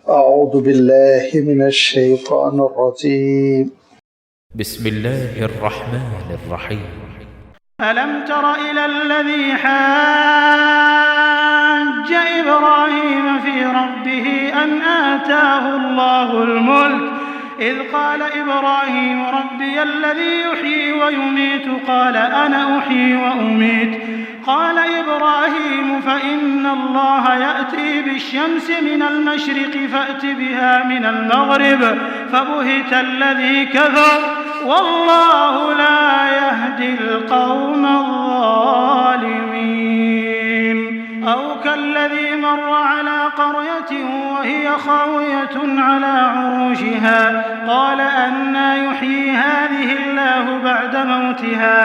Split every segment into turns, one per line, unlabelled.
أعوذ بالله من الشيطان الرجيم
بسم الله الرحمن الرحيم
ألم تر إلى الذي حاج إبراهيم في ربه أن آتاه الله الملك إذ قال إبراهيم ربي الذي يحيي ويميت قال أنا أحيي وأميت قال إبراهيم فإن الله يأتي بالشمس من المشرق فأت بها من المغرب فبهت الذي كفر والله لا يهدي القوم الظالمين أو كالذي مر على قرية وهي خاوية على عروشها قال أنى يحيي هذه الله بعد موتها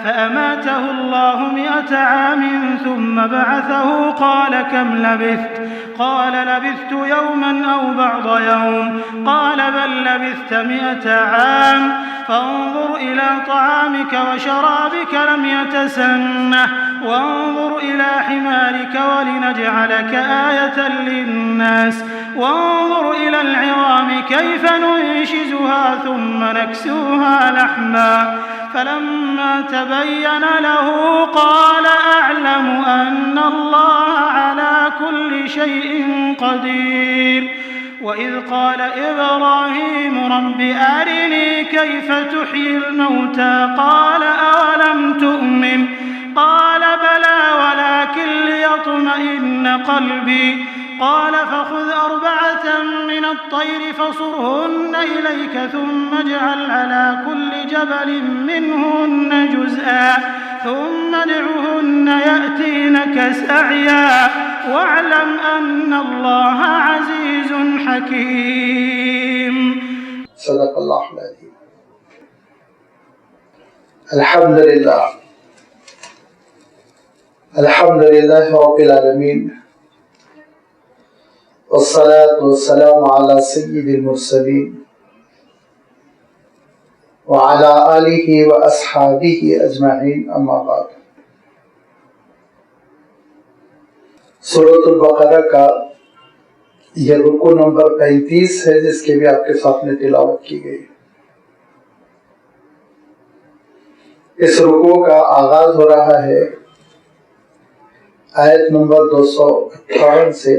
فأماته الله 100 عام ثم بعثه قال كم لبثت قال لبثت يوما أو بعض يوم قال بل لبثت 100 عام فانظر إلى طعامك وشرابك لم يتسنه وانظر إلى حمارك ولنجعلك آية للناس وانظر إلى العظام كيف ننشزها ثم نكسوها لحما فلما تبين له قال أعلم أن الله على كل شيء قدير وإذ قال إبراهيم رب أرني كيف تحيي الموتى قال أولم تؤمن قال بلى ولكن ليطمئن قلبي قال فخذ 4 من الطير فصرهن إليك ثم اجعل على كل جبل منهن جزءا ثم ادعهن يأتينك سعيا واعلم أن الله عزيز حكيم.
صدق الله العظيم. الحمد لله رب العالمين والصلاة والسلام على سيد المرسلين وعلى آله وأصحابه أجمعين أما بعد. سورۃ البقرہ کا یہ رکوع نمبر 35 ہے جس کی بھی آپ کے سامنے تلاوت کی گئی. اس رکوع کا آغاز ہو رہا ہے آیت نمبر 258 سے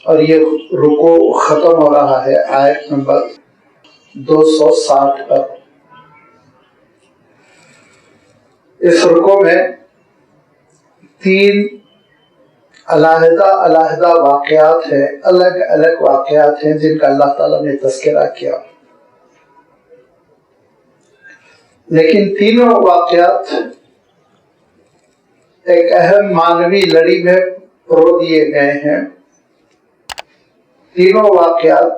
اور یہ رکوع ختم ہو رہا ہے آیت نمبر 260 پر. اس رکوع میں 3 علیحدہ واقعات ہیں، الگ الگ واقعات ہیں جن کا اللہ تعالیٰ نے تذکرہ کیا، لیکن تینوں واقعات ایک اہم معنوی لڑی میں پرو دیے گئے ہیں. تینوں واقعات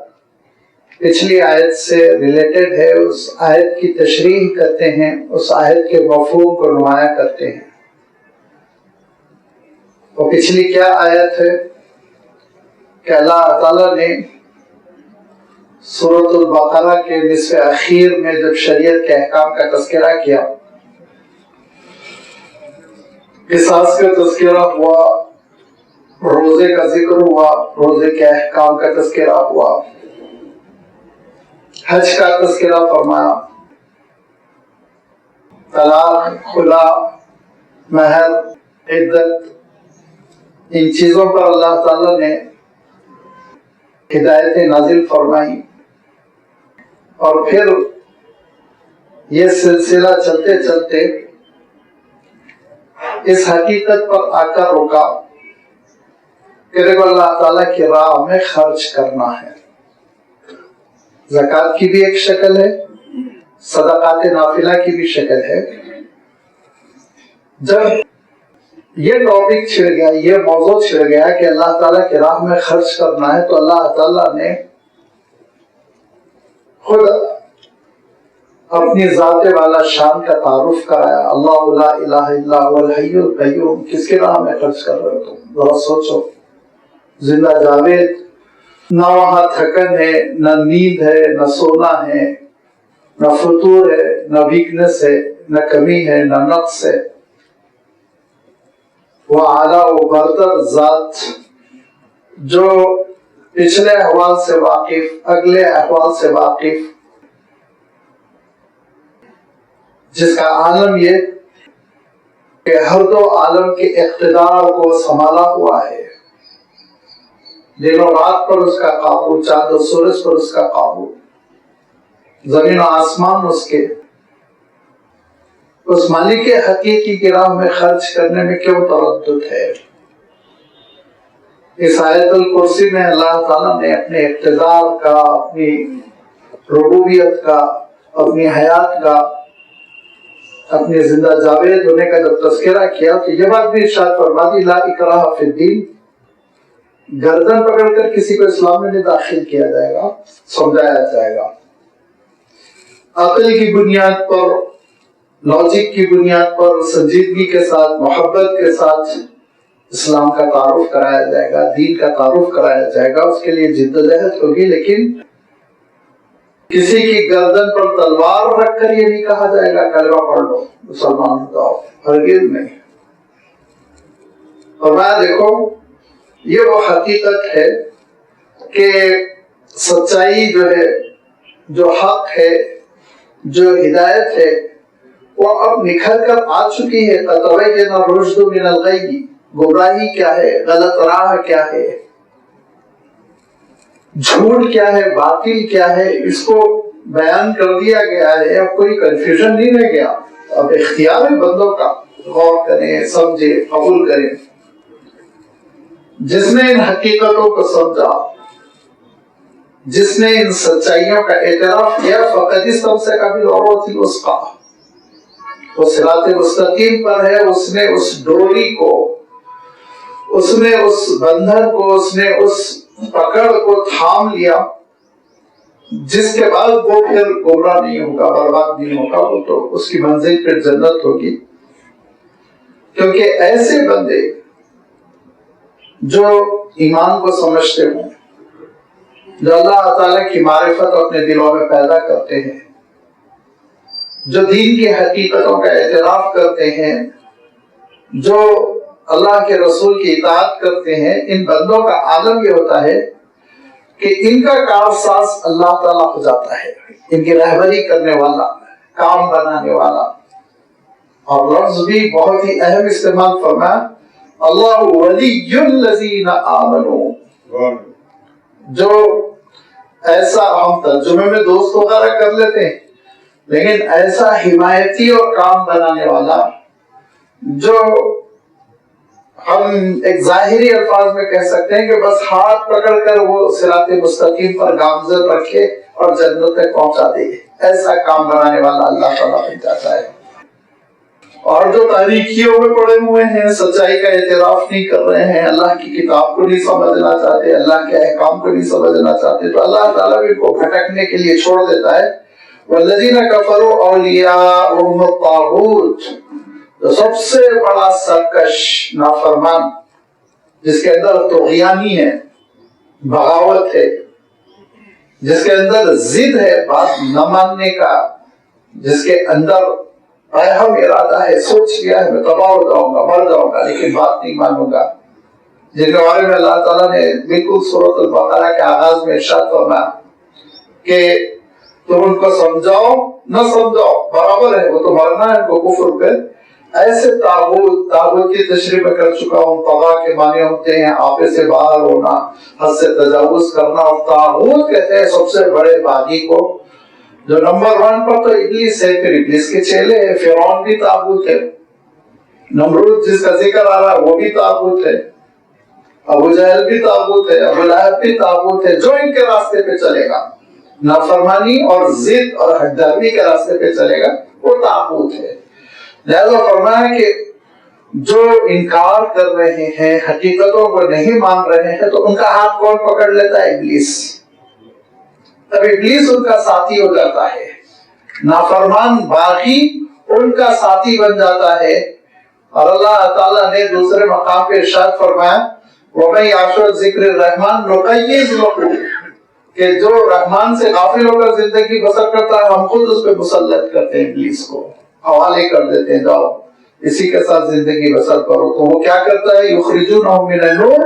پچھلی آیت سے ریلیٹڈ ہے، اس آیت کی تشریح کرتے ہیں، اس آیت کے مفہوم کو نمایاں کرتے ہیں. وہ پچھلی کیا آیت ہے کہ اللہ تعالیٰ نے سورۃ البقرہ کے نصف اخیر میں جب شریعت کے احکام کا تذکرہ کیا، قصاص کا تذکرہ ہوا، روزے کا ذکر ہوا، روزے کے احکام کا تذکرہ ہوا، حج کا تذکرہ فرمایا، طلاق، خلا، مہر، عدت، ان چیزوں پر اللہ تعالیٰ نے ہدایتیں نازل فرمائی. اور پھر یہ سلسلہ چلتے چلتے اس حقیقت پر آ کر رکا کہ دیکھو اللہ تعالیٰ کی راہ میں خرچ کرنا ہے. زکوٰۃ کی بھی ایک شکل ہے، صدقات نافلہ کی بھی شکل ہے. جب یہ ٹاپک چھڑ گیا، یہ موضوع چھڑ گیا کہ اللہ تعالیٰ کی راہ میں خرچ کرنا ہے، تو اللہ تعالیٰ نے خود اپنی ذات والا شان کا تعارف کرایا. اللہ لا الہ الا هو الحی القیوم. کس کی راہ میں خرچ کر رہے ہو تم؟ ذرا سوچو. زندہ جاوید، نہ وہاں تھکن ہے، نہ نیند ہے، نہ سونا ہے، نہ فطور ہے، نہ ویکنس ہے، نہ کمی ہے، نہ نقص ہے. وہ اعلیٰ و برتر ذات جو پچھلے احوال سے واقف، اگلے احوال سے واقف، جس کا عالم یہ کہ ہر دو عالم کے اقتدار کو سنبھالا ہوا ہے، دن و رات پر اس کا قابو، چاند و سورج پر اس کا قابو، زمین و آسمان اس کے، اس مالک حقیقی کی راہ میں خرچ کرنے میں کیوں تردد ہے؟ اس آیت الکرسی میں اللہ تعالیٰ نے اپنے اقتدار کا، اپنی ربوبیت کا، اپنی حیات کا، اپنے زندہ جاوید ہونے کا جب تذکرہ کیا تو یہ بات بھی ارشاد فرما دی لا اکراہ فی الدین، گردن پکڑ کر کسی کو اسلام میں نہیں داخل کیا جائے گا، سمجھایا جائے گا، عقل کی بنیاد پر، لاجک کی بنیاد پر، سنجیدگی کے ساتھ، محبت کے ساتھ اسلام کا تعارف کرایا جائے گا، دین کا تعارف کرایا جائے گا، اس کے لیے جدوجہد ہوگی، لیکن کسی کی گردن پر تلوار رکھ کر یہ نہیں کہا جائے گا کلمہ پڑھ لو مسلمان ہو جاؤ، ہرگز نہیں۔ فرمایا دیکھو یہ وہ حقیقت ہے کہ سچائی جو ہے، جو حق ہے، جو ہدایت ہے، وہ اب نکھر کر آ چکی ہے۔ تبین الرشد من الغی، گمراہی کیا ہے، غلط راہ کیا ہے، جھوٹ کیا ہے، باطل کیا ہے، اس کو بیان کر دیا گیا ہے، اب کوئی کنفیوژن نہیں رہ گیا، اب اختیار ہے بندوں کا، غور کریں، سمجھیں، قبول کریں۔ جس نے ان حقیقتوں کو سمجھا، جس نے ان سچائیوں کا اعتراف کیا، فقد استمسک بالعروۃ الوثقی، وہ صراط مستقیم پر ہے، اس نے اس ڈوری کو، اس نے اس بندھن کو، اس نے اس پکڑ کو تھام لیا، جس کے بعد وہ پھر گمراہ نہیں ہوگا، برباد نہیں ہوگا، وہ تو اس کی منزل پھر جنت ہوگی۔ کیونکہ ایسے بندے جو ایمان کو سمجھتے ہوں، جو اللہ تعالیٰ کی معرفت اپنے دلوں میں پیدا کرتے ہیں، جو دین کی حقیقتوں کا اعتراف کرتے ہیں، جو اللہ کے رسول کی اطاعت کرتے ہیں، ان بندوں کا عالم یہ ہوتا ہے کہ ان کا کارساز اللہ تعالیٰ ہو جاتا ہے، ان کی رہبری کرنے والا، کام بنانے والا۔ اور لفظ بھی بہت ہی اہم استعمال فرمایا، اللہ ولی الذین آمنوا، جو ایسا، ہم ترجمے میں دوست وغیرہ کر لیتے ہیں، لیکن ایسا حمایتی اور کام بنانے والا جو ہم ایک ظاہری الفاظ میں کہہ سکتے ہیں کہ بس ہاتھ پکڑ کر وہ صراط مستقیم پر گامزن رکھے اور جنت تک پہنچا دے، ایسا کام بنانے والا اللہ تعالیٰ بن جاتا ہے۔ اور جو تاریکیوں میں پڑے ہوئے ہیں، سچائی کا اعتراف نہیں کر رہے ہیں، اللہ کی کتاب کو نہیں سمجھنا چاہتے، اللہ کے احکام کو نہیں سمجھنا چاہتے، تو اللہ تعالیٰ بھی کو بھٹکنے کے لیے چھوڑ دیتا ہے۔ والذین کفروا اولیاءهم الطاغوت، تو سب سے بڑا سرکش نافرمان، جس کے اندر طغیانی ہے، بغاوت ہے، جس کے اندر ضد ہے بات نہ ماننے کا، جس کے اندر اہم ارادہ ہے، سوچ لیا ہے میں تباہ ہو جاؤں گا، مر جاؤں گا، لیکن بات نہیں مانوں گا، جن کے بارے میں اللہ تعالیٰ نے بالکل سورۃ البقرہ کے آغاز میں ارشاد فرمایا کہ تم ان کو سمجھاؤ نہ سمجھاؤ برابر ہے، وہ تو مرنا ہے ان کو کفر پہ۔ ایسے تاغوت کی تشریح میں کر چکا ہوں، طغا کے معنی ہوتے ہیں آپے سے باہر ہونا، حد سے تجاوز کرنا، اور تاغوت کہتے ہیں سب سے بڑے باغی کو، جو نمبر 1 پر تو ابلیس ہے، پھر ابلیس کے چیلے ہیں، فرعون بھی تاغوت ہے، نمرود جس کا ذکر آ رہا ہے وہ بھی تاغوت ہے، ابو جہل بھی تاغوت ہے، ابو لہب بھی تاغوت ہے، جو ان کے راستے پہ چلے گا، نافرمانی اور ضد اور حد درمی کے راستے پہ چلے گا، وہ تاغوت ہے۔ لہذا فرمایا کہ جو انکار کر رہے ہیں، حقیقتوں کو نہیں مان رہے ہیں، تو ان کا ہاتھ کون پکڑ لیتا ہے؟ ابلیس۔ اب ابلیس ان کا ساتھی ہو جاتا ہے، نافرمان باغی ان کا ساتھی بن جاتا ہے۔ اور اللہ تعالیٰ نے دوسرے مقام پہ ارشاد فرمایا وَمَن يَعْشُ عَنْ ذِكْرِ الرَّحْمَنِ نُقَيِّضْ لَهُ، کہ جو رحمان سے غافل ہو کر زندگی بسر کرتا ہے، ہم خود اس پہ مسلط کرتے ہیں، ابلیس کو حوالے کر دیتے ہیں، جاؤ اسی کے ساتھ زندگی بسر کرو۔ تو وہ کیا کرتا ہے؟ یخرجونہم من النور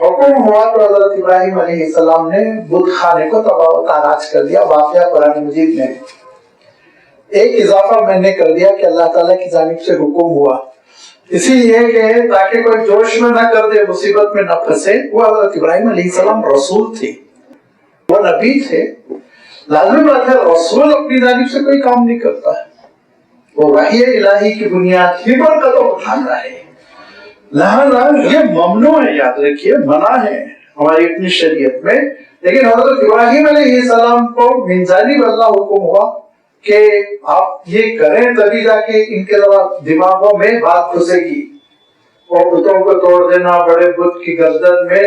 حکم ہوا تو حضرت ابراہیم علیہ السلام نے بت خانے کو تباہ و تاراج کر دیا. واقعہ قرآن مجید میں ایک اضافہ میں نے کر دیا کہ اللہ تعالیٰ کی جانب سے حکم ہوا، اسی لیے کہ تاکہ کوئی جوش میں نہ کر دے، مصیبت میں نہ پھنسے. وہ حضرت ابراہیم علیہ السلام رسول تھے، وہ نبی تھے. لازمی بات ہے رسول اپنی جانب سے کوئی کام نہیں کرتا ہے، وہ وحی الہی کی بنیاد ہی پر قدم اٹھاتا ہے. لہذا یہ ممنوع ہے، یاد رکھیے منع ہے ہماری اپنی شریعت میں. لیکن حضرت ابراہیم علیہ السلام کو من جانب اللہ حکم ہوا کہ آپ یہ کریں، تبھی جا کے ان کے دماغوں میں بات گھسے گی. اور بتوں کو توڑ دینا، بڑے بت کی گردن میں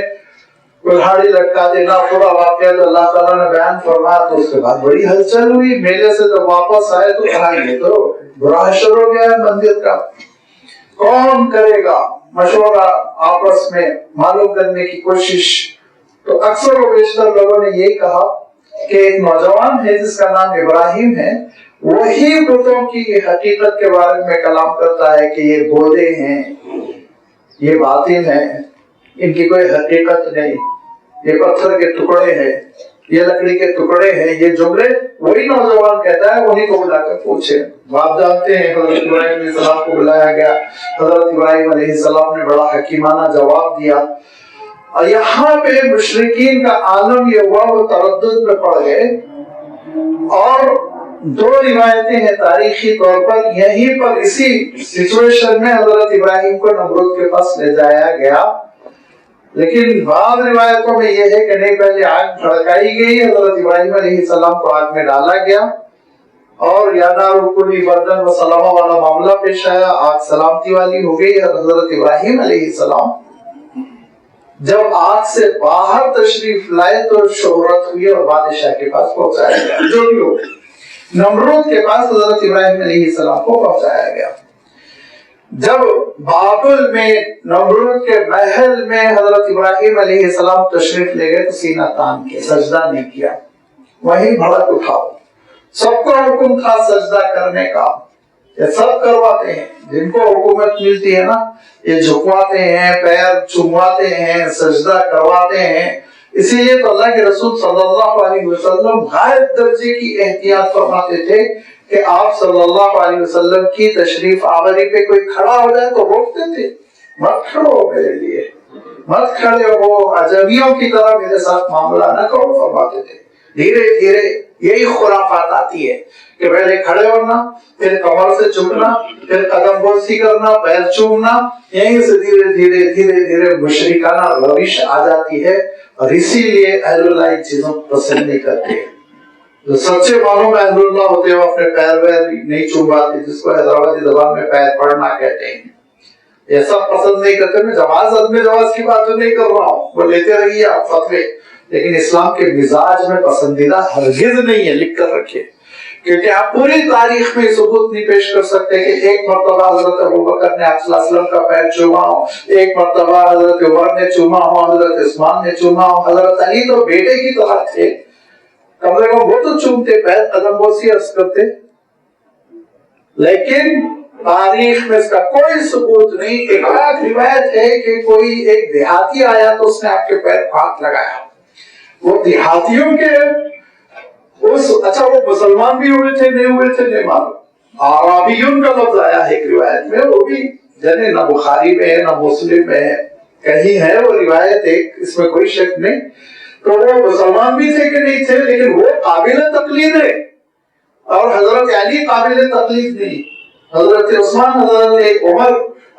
کلہاڑی لٹکا دینا، پورا واقعہ جو اللہ تعالیٰ نے بیان فرمایا. تو اس کے بعد بڑی ہلچل ہوئی. میلے سے جب واپس آئے تو کہا یہ تو برا حشر ہو گیا ہے مندر کا، کون کرے گا؟ مشورہ آپس میں معلوم کرنے کی کوشش. تو اکثر و بیشتر لوگوں نے یہی کہا کہ ایک نوجوان ہے جس کا نام ابراہیم ہے، وہی بتوں کی حقیقت کے بارے میں کلام کرتا ہے کہ یہ بودے ہیں، یہ باطل ہیں، ان کی کوئی حقیقت نہیں، یہ پتھر کے ٹکڑے ہیں، یہ لکڑی کے ٹکڑے ہیں. یہ جملے وہی نوجوان کہتا ہے. انہیں کو بلا کر پوچھے. آپ جانتے ہیں حضرت ابراہیم علیہ السلام کو بلایا گیا. حضرت ابراہیم علیہ السلام نے بڑا حکیمانہ جواب دیا. اور یہاں پہ مشرکین کا عالم یہ ہوا، وہ تردد میں پڑ گئے. اور دو روایتیں ہیں تاریخی طور پر. یہیں پر اسی سچویشن میں حضرت ابراہیم کو نمرود کے پاس لے جایا گیا. لیکن بعض روایتوں میں یہ ہے کہ نہیں، پہلے آگ بھڑکائی گئی، حضرت ابراہیم علیہ السلام کو آگ میں ڈالا گیا اور یا نار کونی بردن و سلامہ والا معاملہ پیش آیا. آگ سلامتی والی ہو گئی. اور حضرت ابراہیم علیہ السلام جب آگ سے باہر تشریف لائے تو شہرت ہوئی اور بادشاہ کے پاس پہنچایا گیا. جو بھی ہو، نمرود کے پاس حضرت ابراہیم علیہ السلام کو پہنچایا گیا. جب بابل میں نمرود کے محل میں حضرت ابراہیم علیہ السلام تشریف لے گئے تو سینہ تان کے سجدہ نہیں کیا، وہیں بھڑک اٹھاؤ. سب کو حکم تھا سجدہ کرنے کا. یہ سب کرواتے ہیں، جن کو حکومت ملتی ہے نا، یہ جھکواتے ہیں، پیر چومواتے ہیں، سجدہ کرواتے ہیں. اسی لیے تو اللہ کے رسول صلی اللہ علیہ وسلم غائب درجے کی احتیاط فرماتے تھے کہ آپ صلی اللہ علیہ وسلم کی تشریف آوری پہ کوئی کھڑا ہو جائے تو روکتے تھے، مت کھڑو ہو میرے لیے، مت کھڑے ہو، اجنبیوں کی طرح میرے ساتھ معاملہ نہ کرو فرماتے تھے. دھیرے دھیرے یہی خرافات آتی ہے کہ پہلے کھڑے ہونا، پھر کمر سے جھکنا، پھر قدم بوسی کرنا، پیر چومنا. یہیں سے دھیرے دھیرے دھیرے دھیرے مشرکانہ روش آ جاتی ہے. اور اسی لیے اہل اللہ ان چیزوں کو پسند نہیں کرتے. جو سچے معلوم اہل اللہ ہوتے ہیں وہ اپنے پیر ویر نہیں چوماتے، جس کو حیدرآبادی زبان میں پیر پڑنا کہتے ہیں. یہ سب پسند نہیں کرتے. میں جواز عدم جواز کی بات تو نہیں کر رہا ہوں، وہ لیتے رہیے آپ فتوے، لیکن اسلام کے مزاج میں پسندیدہ ہرگز نہیں ہے. لکھ کر رکھے، کیونکہ آپ پوری تاریخ میں ثبوت نہیں پیش کر سکتے کہ ایک مرتبہ حضرت ابوبکر نے آپ صلی اللہ علیہ وسلم کا پیر چوما ہو، ایک مرتبہ حضرت عمر نے چوما ہو، حضرت عثمان نے چوما ہو. حضرت علی تو بیٹے کی طرح تھے، کم سے کم وہ تو چومتے، پیر قدم بوسی عرض کرتے. لیکن تاریخ میں اس کا کوئی ثبوت نہیں. ایک روایت ہے کہ کوئی ایک دیہاتی آیا تو اس نے آپ کے پیر کو ہاتھ لگایا. وہ دیہاتیوں کے اچھا وہ مسلمان بھی ہوئے تھے نہیں ہوئے تھے نہیں معلوم. عربیون کا لفظ آیا ہے ایک روایت میں، وہ بھی جانے نہ بخاری میں ہے نہ مسلم میں ہے، کہیں ہے وہ روایت ایک، اس میں کوئی شک نہیں. تو وہ مسلمان بھی تھے کہ نہیں تھے، لیکن وہ قابل تقلید ہے. اور حضرت علی قابل تقلید نہیں، حضرت عثمان، حضرت عمر،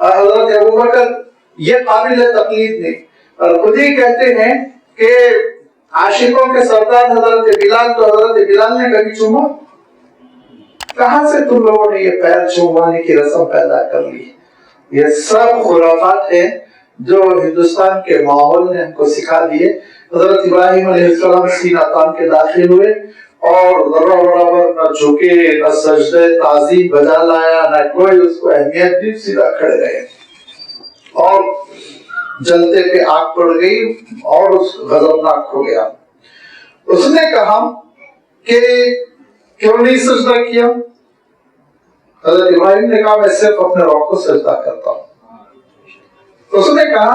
حضرت ابوبکر یہ قابل تقلید نہیں. اور خود ہی کہتے ہیں کہ عاشقوں کے سردار حضرت بلال، تو حضرت بلال نے کبھی چوما؟ کہاں سے تم لوگوں نے یہ پیر چومانے کی رسم پیدا کر لی؟ یہ سب خرافات ہیں جو ہندوستان کے ماحول نے ہم کو سکھا دیے. حضرت ابراہیم علیہ السلام سینہ تان کے داخل ہوئے اور ذرہ برابر نہ جھکے، نہ سجدے تعظیم بجا لایا، نہ کوئی اس کو اہمیت دی، سیدھا کھڑے رہے. اور جلتے پہ آگ پڑ گئی اور اس غضبناک ہو گیا. اس نے کہا کہ کیوں نہیں سجدہ کیا؟ حضرت ابراہیم نے کہا میں صرف اپنے رب کو سجدہ کرتا ہوں. اس نے کہا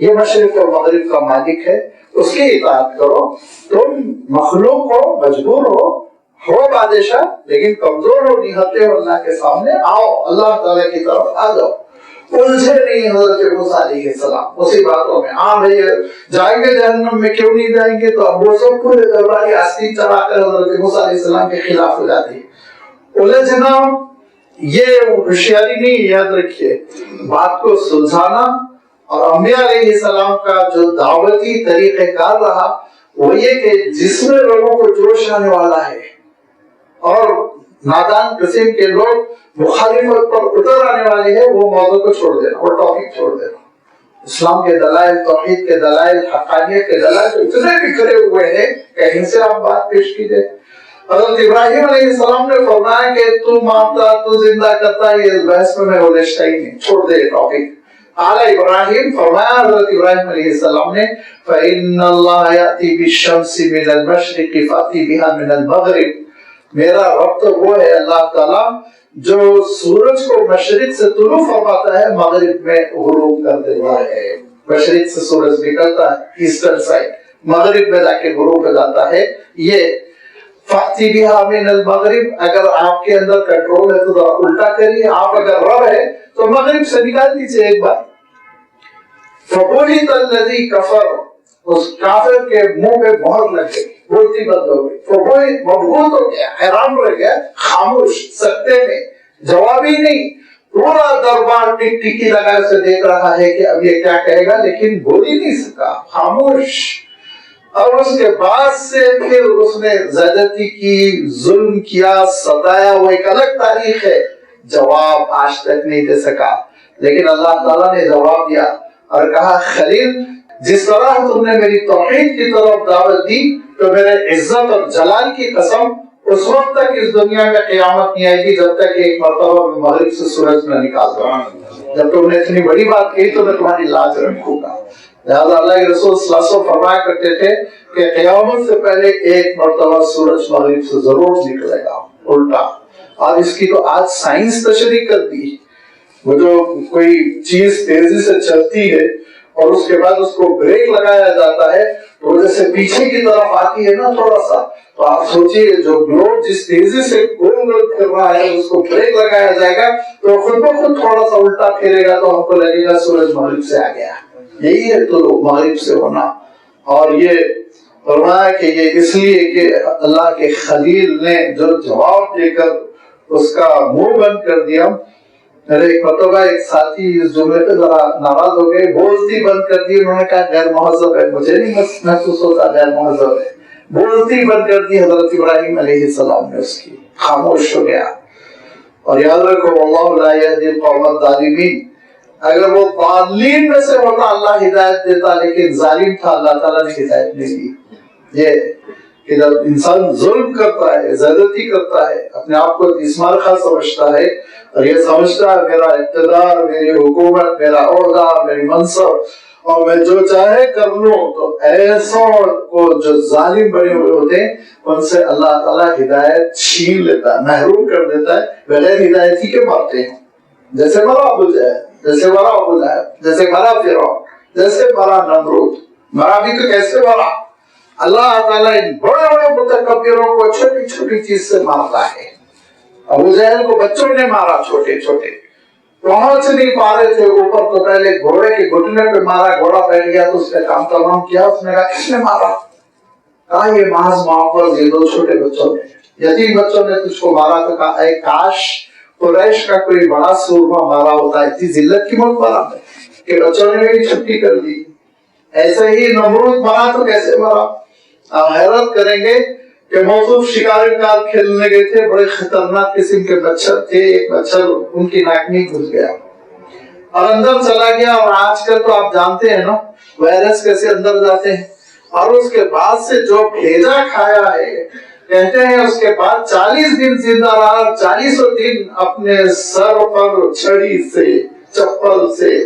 یہ مشرق اور مغرب کا مالک ہے، اس کی اطاعت کرو. تم مخلوق ہو، مجبور ہو بادشاہ، لیکن کمزور ہو، نہتے ہو اللہ کے سامنے، آؤ اللہ تعالیٰ کی طرف آ جاؤ. الجھے نہیں حضرت موسیٰ علیہ السلام اسی باتوں میں. ہاں بھائی جائیں گے جہنم میں، کیوں نہیں جائیں گے؟ تو اب وہ سب پورے درباری آستین چڑھا کر حضرت موسیٰ علیہ السلام کے خلاف ہو جاتی ہے. الجھنا یہ ہوشیاری نہیں، یاد رکھیے بات کو سلجھانا. اور انبیاء علیہ السلام کا جو دعوتی طریقہ کار رہا وہ یہ کہ جس میں لوگوں کو جوش آنے والا ہے اور نادان قسم کے لوگ مخالفت پر اتر آنے والے ہیں، وہ موضوع کو چھوڑ دینا، وہ ٹاپک چھوڑ دینا. اسلام کے دلائل، توحید کے دلائل، حقانیت کے دلائل تو اتنے بکھرے ہوئے ہیں کہ ان سے آپ بات پیش کیجئے. حضرت ابراہیم علیہ السلام نے فرمایا کہ تو مانتا، تو زندہ کرتا، یہ بحث میں الجھتا ہی نہیں، چھوڑ دے ٹاپک. اعلی ابراہیم فرمایا حضرت ابراہیم علیہ السلام نے فَإِنَّ اللَّهَ يَأْتِي بِالشَّمْسِ مِنَ الْمَشْرِقِ فَأْتِ بِهَا مِنَ الْمَغْرِبِ. میرا رب تو وہ ہے اللہ تعالیٰ جو سورج کو مشرق سے طلوع فرماتا ہے، مغرب میں غروب کر دیتا ہے. مشرق سے سورج نکلتا ہے ایسٹرن سائڈ، مغرب میں جا کے غروب ہو جاتا ہے. یہ فَأْتِ بِهَا مِنَ الْمَغْرِبِ، اگر آپ کے اندر کنٹرول ہے تو ذرا الٹا کریے. آپ اگر رب ہے تو مغرب سے نکال دیجیے ایک بار. فَبُهِتَ الَّذِي كَفَرَ، اس کافر کے منہ پہ مہر لگ گئی، بولتی بند ہو گئی. فَبُهِتَ مبہوت ہو گیا، حیران رہ گیا، خاموش سکتے میں، جواب ہی نہیں. پورا دربار ٹک ٹکی لگا اسے دیکھ رہا ہے کہ اب یہ کیا کہے گا، لیکن بول ہی نہیں سکا، خاموش. اور اس کے بعد سے پھر اس نے زیادتی کی، ظلم کیا، ستایا، وہ ایک الگ تاریخ ہے. جواب آج تک نہیں دے سکا، لیکن اللہ تعالیٰ نے جواب دیا اور کہا خلیل جس طرح تم نے میری توحید کی طرف دعوت دی تو میرے عزت اور جلال کی قسم اس وقت تک اس دنیا میں قیامت نہیں آئے گی جب تک ایک مرتبہ میں مغرب سے سورج نہ نکال دوں. جب تم نے اتنی بڑی بات کہی تو میں تمہاری لاج رکھوں گا. لہٰذا اللہ کے رسول صلی اللہ علیہ وسلم فرمایا کرتے تھے کہ قیامت سے پہلے ایک مرتبہ سورج مغرب سے ضرور نکلے گا الٹا. اور اس کی تو آج سائنس تشریح کر دی. وہ جو کوئی چیز تیزی سے چلتی ہے اور اس کے بعد اس کو بریک لگایا جاتا ہے تو جیسے پیچھے کی طرف آتی ہے نا تھوڑا سا، تو آپ سوچیے جو گلوب جس تیزی سے گول گول پھر رہا ہے اس کو بریک لگایا جائے گا تو خود بخود تھوڑا سا الٹا پھیرے گا تو ہم کو لگے گا سورج مغرب سے آ گیا. یہی ہے تو مغرب سے ہونا. اور یہ فرمایا کہ یہ اس لیے کہ اللہ کے خلیل نے جو جواب دے کر اس کا منہ بند کر دیا. میرے ایک مرتبہ ایک ساتھی اس جملے پہ ذرا ناراض ہو گئے، بولتی بند کر دی. انہوں نے کہا غیر مہذب ہے. مجھے نہیں محسوس ہوتا غیر مہذب ہے، بولتی بند کر دی. حضرت ابراہیم علیہ السلام نے اس کی، خاموش ہو گیا. اور یاد رکھو واللہ لا یہدی القوم الظالمین. اگر وہ ضالین میں سے ہوتا اللہ ہدایت دیتا، لیکن ظالم تھا اللہ تعالیٰ نے ہدایت نہیں دی. یہ کہ جب انسان ظلم کرتا ہے، زیادتی کرتا ہے، اپنے آپ کو اسمار خاص سمجھتا ہے اور یہ سمجھتا ہے میرا اقتدار، میری حکومت، میرا عہدہ، میری منصب اور میں جو چاہے کر لوں، تو ایسوں کو جو ظالم بنے ہوئے ہوتے ہیں ان سے اللہ تعالیٰ ہدایت چھین لیتا ہے، محروم کر دیتا ہے، بغیر ہدایتی کے مارتے ہیں. جیسے مرا ابو جہل، جیسے مرا ابو لہب، جیسے مرا فرعون، جیسے مرا نمرود. مرا بھی تو کیسے مرا؟ اللہ تعالیٰ ان بڑے بڑے متکبروں کو چھوٹی چھوٹی چیز سے مارتا ہے. ابو جہل کو بچوں نے مارا، چھوٹے چھوٹے پہنچ نہیں پا رہے تھے اوپر تو پہلے گھوڑے کے گھٹنے پہ مارا، گھوڑا بیٹھ گیا تو اس نے کام تمام کیا. اس نے کہا کس نے مارا؟ کہا یہ محض معاوض، یہ دو چھوٹے بچوں نے، یتیم بچوں نے تجھ کو مارا. تو کہا اے کاش قریش کا کوئی بڑا سورما مارا ہوتا. اتنی ذلت کی موت مارا کہ بچوں نے میری چھٹی کر دی. ایسے ہی نمرود مرا تو کیسے مرا؟ آپ حیرت کریں گے کہ موصوف شکاری کار کھیلنے گئے تھے، بڑے خطرناک قسم کے مچھر تھے. ایک مچھر ان کی ناک میں گھس گیا اور اندر چلا گیا. اور آج کل تو آپ جانتے ہیں نا وائرس کیسے اندر جاتے ہیں. اور اس کے بعد سے جو بھیجا کھایا ہے، کہتے ہیں اس کے بعد 40 دن زندہ رہا. 40 دن اپنے سر پر چھڑی سے، چپل سے،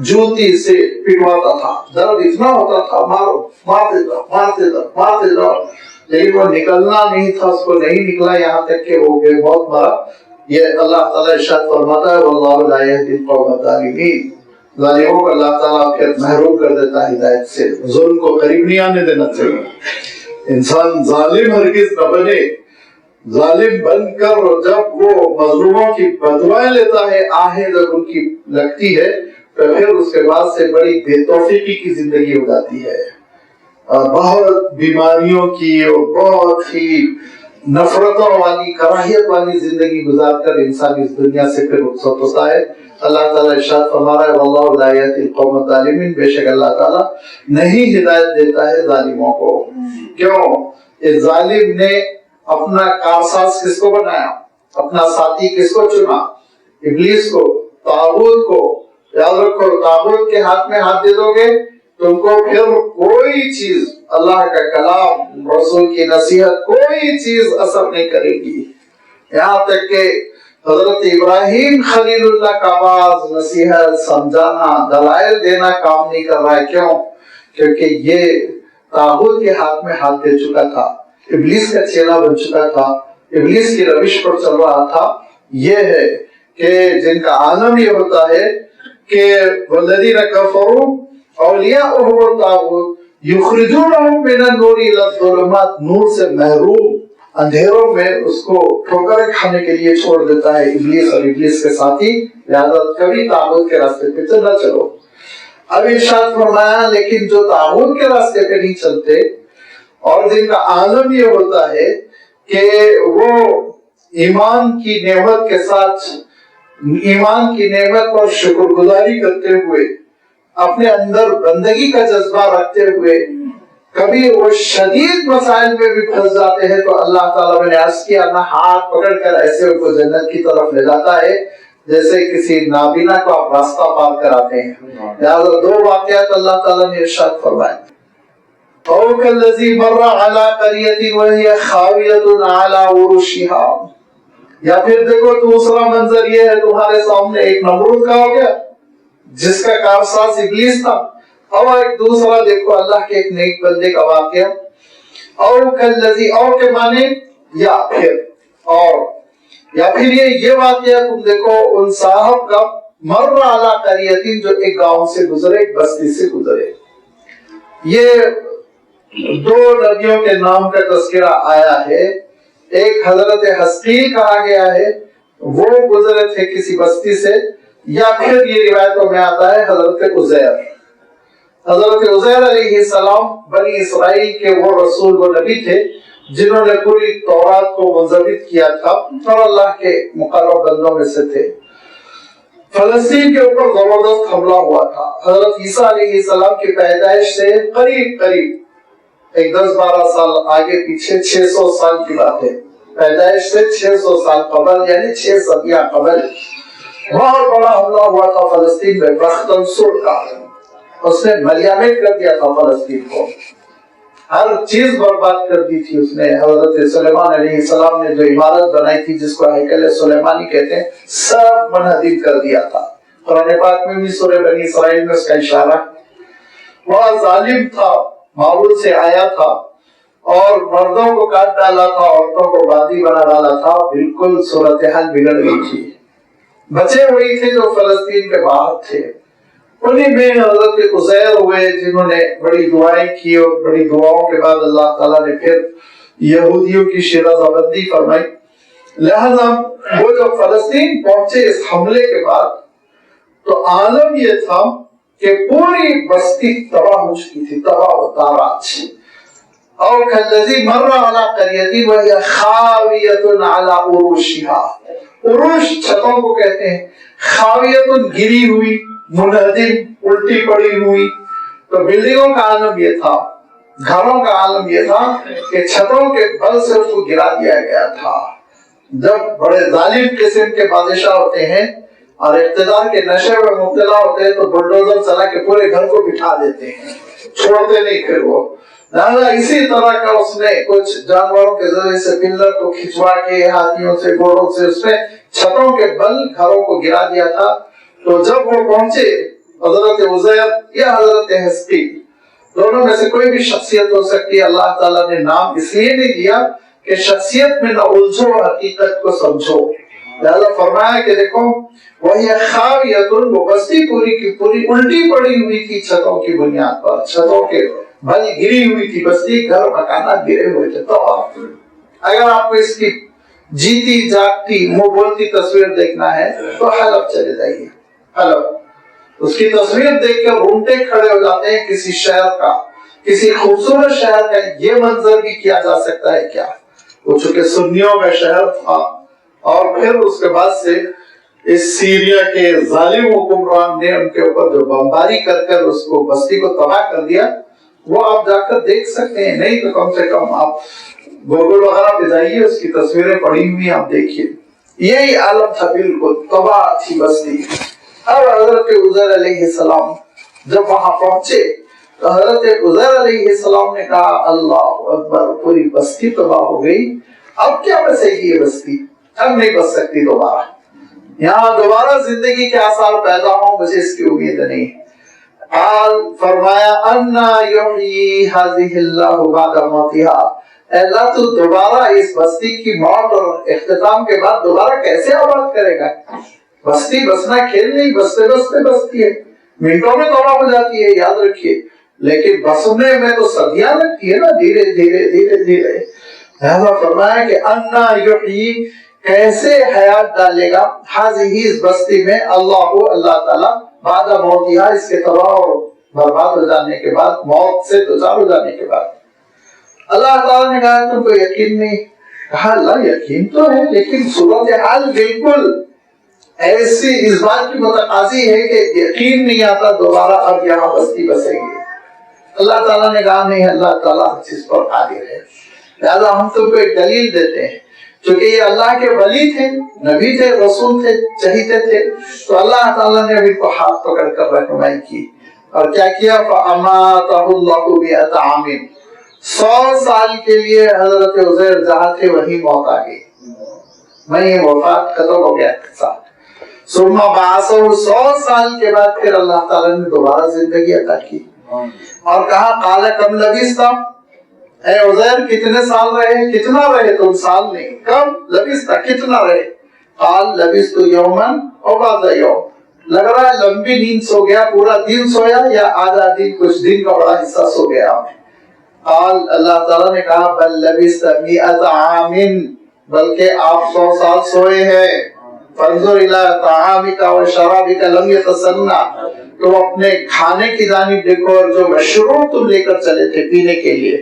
جوتی سے پٹواتا تھا. درد اتنا ہوتا تھا، مارو، مارتے جاؤ، مارتے جاؤ، مارتے جاؤ، لیکن وہ نکلنا نہیں تھا. اس کو نہیں نکلا یہاں تک کہ وہ بے موت مرا. یہ اللہ تعالیٰ ارشاد فرماتا ہے واللہ لا یہدی القوم الظالمین. ظالموں کو اللہ تعالیٰ پھر محروم کر دیتا ہے ہدایت سے. ظلم کو قریب نہیں آنے دینا چاہیے. انسان ظالم ہرگز نہ بنے. ظالم بن کر جب وہ مظلوموں کی بدوائیں لیتا ہے، آہیں جب ان کی لگتی ہے، تو پھر اس کے بعد سے بڑی بے توفیقی کی زندگی ہو جاتی ہے. بہت بیماریوں کی اور بہت ہی نفرتوں والی، کراہیت والی زندگی گزار کر انسان اس دنیا سے پھر رخصت ہوتا ہے. اللہ تعالیٰ ارشاد فرما رہا ہے واللہ لا یہدی القوم الظالمین، بے شک اللہ تعالیٰ نہیں ہدایت دیتا ہے ظالموں کو. کیوں؟ اس ظالم نے اپنا کارساز کس کو بنایا؟ اپنا ساتھی کس کو چنا؟ ابلیس کو، طاغوت کو. یاد رکھو، طاغوت کے ہاتھ میں ہاتھ دے دو گے تم کو پھر کوئی چیز، اللہ کا کلام، رسول کی نصیحت، کوئی چیز اثر نہیں کرے گی. یہاں تک کہ حضرت ابراہیم خلیل اللہ کا آواز، نصیحت، سمجھانا، دلائل دینا کام نہیں کر رہا ہے. کیوں؟ کیونکہ یہ طاغوت کے ہاتھ میں ہاتھ دے چکا تھا، ابلیس کا چیلا بن چکا تھا، ابلیس کی روش پر چل رہا تھا. یہ ہے کہ جن کا عالم یہ ہوتا ہے کہ والذین کفروا اولیاؤہم الطاغوت یخرجونہم من النور الی الظلمات، نور سے محروم اندھیروں میں اس کو ٹھوکریں کھانے کے لیے چھوڑ دیتا ہے ابلیس اور ابلیس کے ساتھی. لہذا کبھی طاغوت کے راستے پہ نہ چلو. اب ارشاد فرمایا لیکن جو طاغوت کے راستے پہ نہیں چلتے اور جن کا عالم یہ ہوتا ہے کہ وہ ایمان کی نعمت کے ساتھ، ایمان کی نعمت پر شکر گزاری کرتے ہوئے، اپنے اندر بندگی کا جذبہ رکھتے ہوئے، کبھی وہ شدید مسائل میں بھی پھنس جاتے ہیں تو اللہ تعالیٰ نے عرض کیا نہ ہاتھ پکڑ کر ایسے ان کو جنت کی طرف لے جاتا ہے جیسے کسی نابینا کو آپ راستہ پار کراتے ہیں. لہذا دو واقعات اللہ تعالیٰ نے ارشاد فرمائے. او کالذی مر علی قریۃ وہی خاویۃ علی عروشها، یا پھر دیکھو دوسرا منظر یہ ہے تمہارے سامنے، ایک نمرود کا ہو گیا جس کا کارساز ابلیس تھا، اور ایک دوسرا دیکھو اللہ کے ایک نیک بندے کا واقعہ. او کالذی، او کے معنی یا پھر، اور یا پھر یہ واقعہ تم دیکھو ان صاحب کا مر علی قریۃ، جو ایک گاؤں سے گزرے، ایک بستی سے گزرے. یہ دو نبیوں کے نام کا تذکرہ آیا ہے. ایک حضرت حزقیل کہا گیا ہے، وہ گزرے تھے کسی بستی سے. یا پھر یہ روایتوں میں آتا ہے حضرت عزیر. حضرت عزیر علیہ السلام بنی اسرائیل کے وہ رسول، وہ نبی تھے جنہوں نے پوری تورات کو منضبط کیا تھا اور اللہ کے مقرب بندوں میں سے تھے. فلسطین کے اوپر زبردست حملہ ہوا تھا. حضرت عیسیٰ علیہ السلام کی پیدائش سے قریب 10-12 سال آگے پیچھے، 600 سال کی بات ہے. پیدائش سے 600 سال قبل، یعنی 6 صدیاں قبل بہت بڑا حملہ ہوا تھا فلسطین میں، بختنصر کا. اس نے ملیامت کر دیا تھا فلسطین کو، ہر چیز برباد کر دی تھی اس نے. حضرت سلیمان علیہ السلام نے جو عمارت بنائی تھی جس کو ہیکل سلیمانی کہتے ہیں، سب منہدم کر دیا تھا. قرآن پاک میں بھی سورہ بنی اسرائیل میں اس کا اشارہ. بہت ظالم تھا، معبود سے آیا تھا اور مردوں کو کاٹ ڈالا تھا، عورتوں کو باندی بنا ڈالا تھا. بالکل صورتحال بگڑ گئی تھی. بچے ہوئے تھے جو فلسطین کے باہر تھے، انہیں میں حضرت عزیر ہوئے جنہوں نے بڑی دعائیں کی، اور بڑی دعاؤں کے بعد اللہ تعالیٰ نے پھر یہودیوں کی شیرازہ بندی فرمائی. لہذا وہ جب فلسطین پہنچے اس حملے کے بعد، تو عالم یہ تھا کہ پوری بستی تباہ ہو چکی تھی، تباہ و تاراج. او کالذی مر علی قریۃ وہی خاویۃ علی عروشها، عروش چھتوں کو کہتے ہیں، خاویۃ گری ہوئی، منہدم الٹی پڑی ہوئی. تو بلڈنگوں کا عالم یہ تھا، گھروں کا عالم یہ تھا کہ چھتوں کے بل سے اس کو گرا دیا گیا تھا. جب بڑے ظالم قسم کے بادشاہ ہوتے ہیں اور اقتدار کے نشے میں مبتلا ہوتے ہیں تو بلڈوزر چلا کے پورے گھر کو بٹھا دیتے ہیں، چھوڑتے نہیں پھر وہ. اسی طرح کا اس نے کچھ جانوروں کے ذریعے سے پلر کو کھچوا کے، ہاتھیوں سے، گھوڑوں سے اس نے چھتوں کے بل گھروں کو گرا دیا تھا. تو جب وہ پہنچے حضرت عزیر یا حضرت حزقیل، دونوں میں سے کوئی بھی شخصیت ہو سکتی ہے. اللہ تعالیٰ نے نام اس لیے نہیں دیا کہ شخصیت میں نہ الجھو، حقیقت کو سمجھو. لہذا فرمایا کہ دیکھو وہی خاویۃ، وہ بستی پوری کی پوری الٹی پڑی ہوئی تھی چھتوں کی بنیاد پر، چھتوں کے بل گری ہوئی تھی، بستی گھر مکانات گرے ہوئے تھے۔ تو اگر آپ کو اس کی جیتی جاگتی منہ بولتی تصویر دیکھنا ہے تو حلب چلے جائیے۔ حلب، اس کی تصویر دیکھ کر رونگٹے کھڑے ہو جاتے ہیں کسی شہر کا، کسی خوبصورت شہر کا یہ منظر بھی کیا جا سکتا ہے کیا؟ وہ چونکہ سنیوں کا شہر تھا، اور پھر اس کے بعد سے اس سیریا کے ظالم حکمران نے ان کے اوپر جو بمباری کر کر اس کو بستی کو تباہ کر دیا، وہ آپ جا کر دیکھ سکتے ہیں، نہیں تو کم سے کم آپ گوگل وغیرہ پہ جائیے، اس کی تصویریں پڑی ہوئی آپ دیکھیے۔ یہی عالم تھا، بالکل تباہ تھی بستی۔ اب حضرت عزیر علیہ السلام جب وہاں پہنچے تو حضرت عزیر علیہ السلام نے کہا اللہ اکبر، پوری بستی تباہ ہو گئی، اب کیا بچے گی یہ بستی؟ اب نہیں بچ سکتی دوبارہ، یہاں دوبارہ زندگی کے آثار پیدا ہوں، مجھے اس کی امید نہیں۔ قال، فرمایا انا یحیی ھذہ اللہ بعد موتها، اے اللہ تو دوبارہ اس بستی کی موت اور اختتام کے بعد دوبارہ کیسے آباد کرے گا؟ بستی بسنا کھیل نہیں، بستے بستے بستی ہے، منٹوں میں تباہ ہو جاتی ہے، یاد رکھیے، لیکن بسنے میں تو صدیاں لگتی ہے نا، دھیرے دھیرے دھیرے دھیرے۔ لہذا فرمایا کہ انا یحیی، کیسے حیات ڈالے گا، ھذہ اس بستی میں، اللہ تعالیٰ بعد موتہا، اس کے تباہ اور برباد ہو جانے کے بعد، موت سے دوچار ہو جانے کے بعد۔ اللہ تعالیٰ نے کہا تم کو یقین نہیں؟ کہا اللہ یقین تو ہے، لیکن صورتحال بالکل ایسی اس بات کی متقاضی ہے کہ یقین نہیں آتا دوبارہ اب یہاں بستی بسے گی۔ اللہ تعالیٰ نے کہا نہیں، اللہ تعالیٰ ہر چیز پر قادر ہے، لہذا ہم تم کو ایک دلیل دیتے ہیں، چونکہ یہ اللہ کے ولی تھے، نبی تھے، رسول تھے، چہیتے تھے، تو اللہ تعالیٰ نے ان کو ہاتھ پکڑ کر رہنمائی کی، اور کیا کیا؟ فَأَمَاتَهُ اللَّهُ مِئَةَ عَامٍ، 100 سال کے لیے حضرت عزیر جہاں تھے وہیں موت آ گئی، وہیں وفات ختم ہو گیا ساتھ۔ ثم بعثه، 100 سال کے بعد پھر اللہ تعالیٰ نے دوبارہ زندگی عطا کی، اور کہا قال کم لبثت، اے عزیر کتنے سال رہے؟ کتنا رہے تم؟ سال نہیں، کم لبثت، کتنا رہے؟ قال لبثت یوما او بعض یوم، لگ رہا ہے لمبی نیند سو گیا، پورا دن سویا یا آدھا دن، کچھ دن کا بڑا حصہ سو گیا۔ قال، اللہ تعالیٰ نے کہا بل لبثت 100 عام، بلکہ آپ 100 سال سوئے ہیں۔ فانظر الی طعامک وشرابک لم یتسنى، تم اپنے کھانے کی جانب دیکھو اور جو مشروب تم لے کر چلے تھے پینے کے لیے،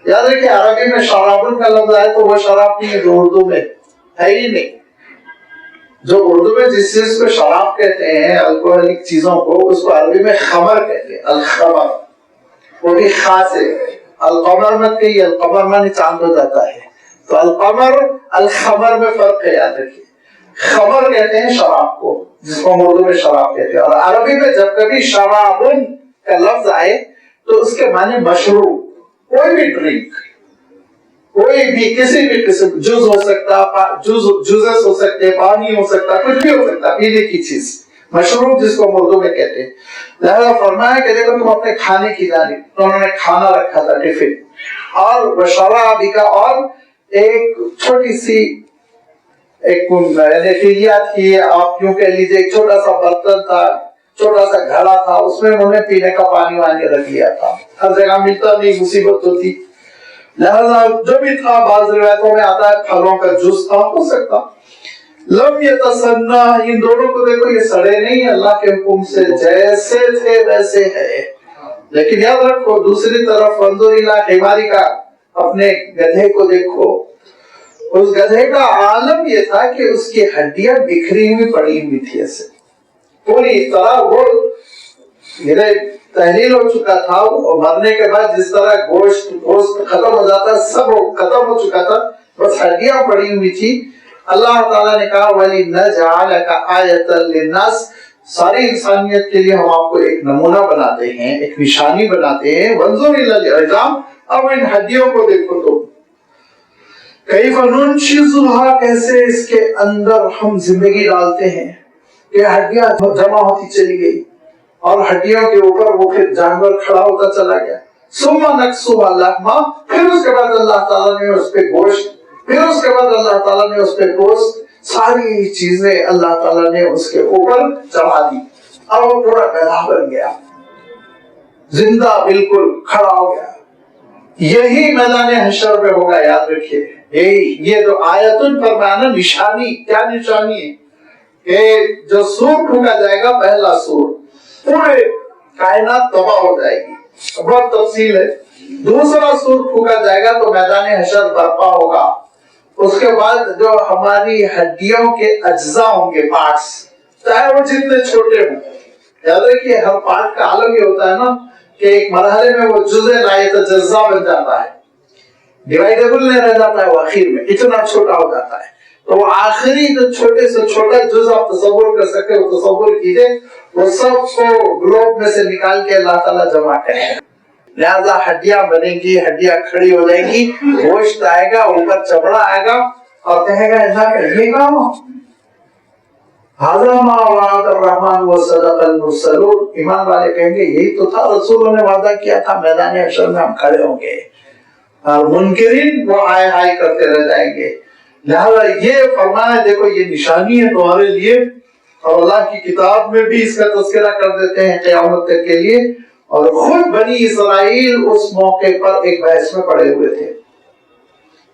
یاد رکھیں عربی میں شرابن کا لفظ آئے تو وہ شراب نہیں ہے جو اردو میں ہے ہی نہیں۔ جو اردو میں جس چیز کو شراب کہتے ہیں، الکوہلک چیزوں کو، اس کو عربی میں خمر کہتے ہیں، الخمر، وہ بھی خاص ہے۔ القمر مت کہیے، القمر مانے چاند ہو جاتا ہے، تو القمر الخمر میں فرق ہے، یاد رکھیے۔ خمر کہتے ہیں شراب کو، جس کو اردو میں شراب کہتے ہیں، اور عربی میں جب کبھی شرابن کا لفظ آئے تو اس کے معنی مشروب، کوئی بھی ڈرنک، کوئی بھی کسی بھی قسم، جوز ہو سکتا، جوزس ہو سکتے، پانی ہو سکتا، کچھ بھی ہو سکتا، پینے کی چیز، مشروب جس کو اردو میں کہتے ہیں۔ لہذا فرمایا کہ دیکھو تم اپنے کھانے کی جانب، تو انہوں نے کھانا رکھا تھا ٹفن، اور وشرابی کا، اور ایک چھوٹی سی ایک فیلیات کی، آپ یوں کہہ لیجیے ایک چھوٹا سا برتن تھا، چھوٹا سا گھڑا تھا، اس میں انہوں نے پینے کا پانی وانی رکھ لیا تھا، ہر جگہ ملتا نہیں، مصیبت ہوتی، لہذا جو بھی تھا، بعض روایتوں میں آتا ہے پھلوں کا جوس تھا، ہو سکتا۔ لم یتسنى، ان دونوں کو دیکھو یہ سڑے نہیں، اللہ کے حکم سے جیسے تھے ویسے ہے۔ لیکن یاد رکھو دوسری طرف انظر الی حمارک، اپنے گدھے کو دیکھو، اس گدھے کا عالم یہ تھا کہ اس کی ہڈیاں بکھری ہوئی پڑی ہوئی تھی، ایسے پوری طرح وہ تحلیل ہو چکا تھا، اور مرنے کے بعد جس طرح گوشت ختم ہو جاتا ہے، سب ختم ہو چکا تھا، بس ہڈیاں پڑی ہوئی تھی۔ اللہ تعالیٰ نے کہا وَلِنَجْعَلَكَ آیَةً لِلنَّاسِ، ساری انسانیت کے لیے ہم آپ کو ایک نمونہ بناتے ہیں، ایک نشانی بناتے ہیں۔ وَانظُرْ إِلَى الْعِظَامِ، اب ان ہڈیوں کو دیکھو تو کیف ننشزها، کیسے اس کے اندر ہم زندگی ڈالتے ہیں، کہ ہڈیاں جمع ہوتی چلی گئی، اور ہڈیوں کے اوپر وہ پھر جانور کھڑا ہوتا چلا گیا۔ ثم نکسوها لحما، پھر اس کے بعد اللہ تعالیٰ نے اس پہ گوشت، پھر اس کے بعد اللہ تعالیٰ نے اس پہ گوشت ساری چیزیں اللہ تعالیٰ نے اس کے اوپر چڑھا دی اور وہ پورا پیدا بن گیا، زندہ بالکل کھڑا ہو گیا۔ یہی میدان حشر میں ہوگا، یاد رکھیے۔ یہ جو آیتن فرمایا نا، نشانی، کیا نشانی ہے کہ جو سور پھونکا جائے گا، پہلا سور، پورے کائنات تباہ ہو جائے گی، بہت تفصیل ہے۔ دوسرا سور پھونکا جائے گا تو میدان حشر برپا ہوگا۔ اس کے بعد جو ہماری ہڈیوں کے اجزاء ہوں گے، پارٹس، چاہے وہ جتنے چھوٹے ہوں، یاد رکھیے ہر پارٹ کا عالم یہ ہوتا ہے نا کہ ایک مرحلے میں وہ جزء لا یتجزا بن جاتا ہے، ڈیوائیڈیبل نہیں رہ جاتا ہے، وہ آخر میں اتنا چھوٹا ہو جاتا ہے۔ تو وہ آخری جو چھوٹے سے چھوٹا جزء آپ تصور کر سکتے ہو، تصور کیجئے، وہ سب کو گلوب میں سے نکال کے اللہ تعالیٰ جمع کرے گا۔ لہذا ہڈیاں بنیں گی، ہڈیاں کھڑی ہو جائیں گی، گوشت آئے گا، اوپر چمڑا آئے گا اور کہے گا اللہ کا یہ کام ھذا ما وعد الرحمن وصدق المرسلون۔ ایمان والے کہیں گے یہی تو تھا، رسولوں نے وعدہ کیا تھا میدان حشر میں ہم کھڑے ہوں گے، اور منکرین وہ ہائے ہائے کرتے رہ جائیں گے۔ لہذا یہ فرمایا دیکھو یہ نشانی ہے تمہارے لیے، اور اللہ کی کتاب میں بھی اس کا تذکرہ کر دیتے ہیں قیامت تک کے لیے۔ اور خود بنی اسرائیل اس موقع پر ایک بحث میں پڑے ہوئے تھے۔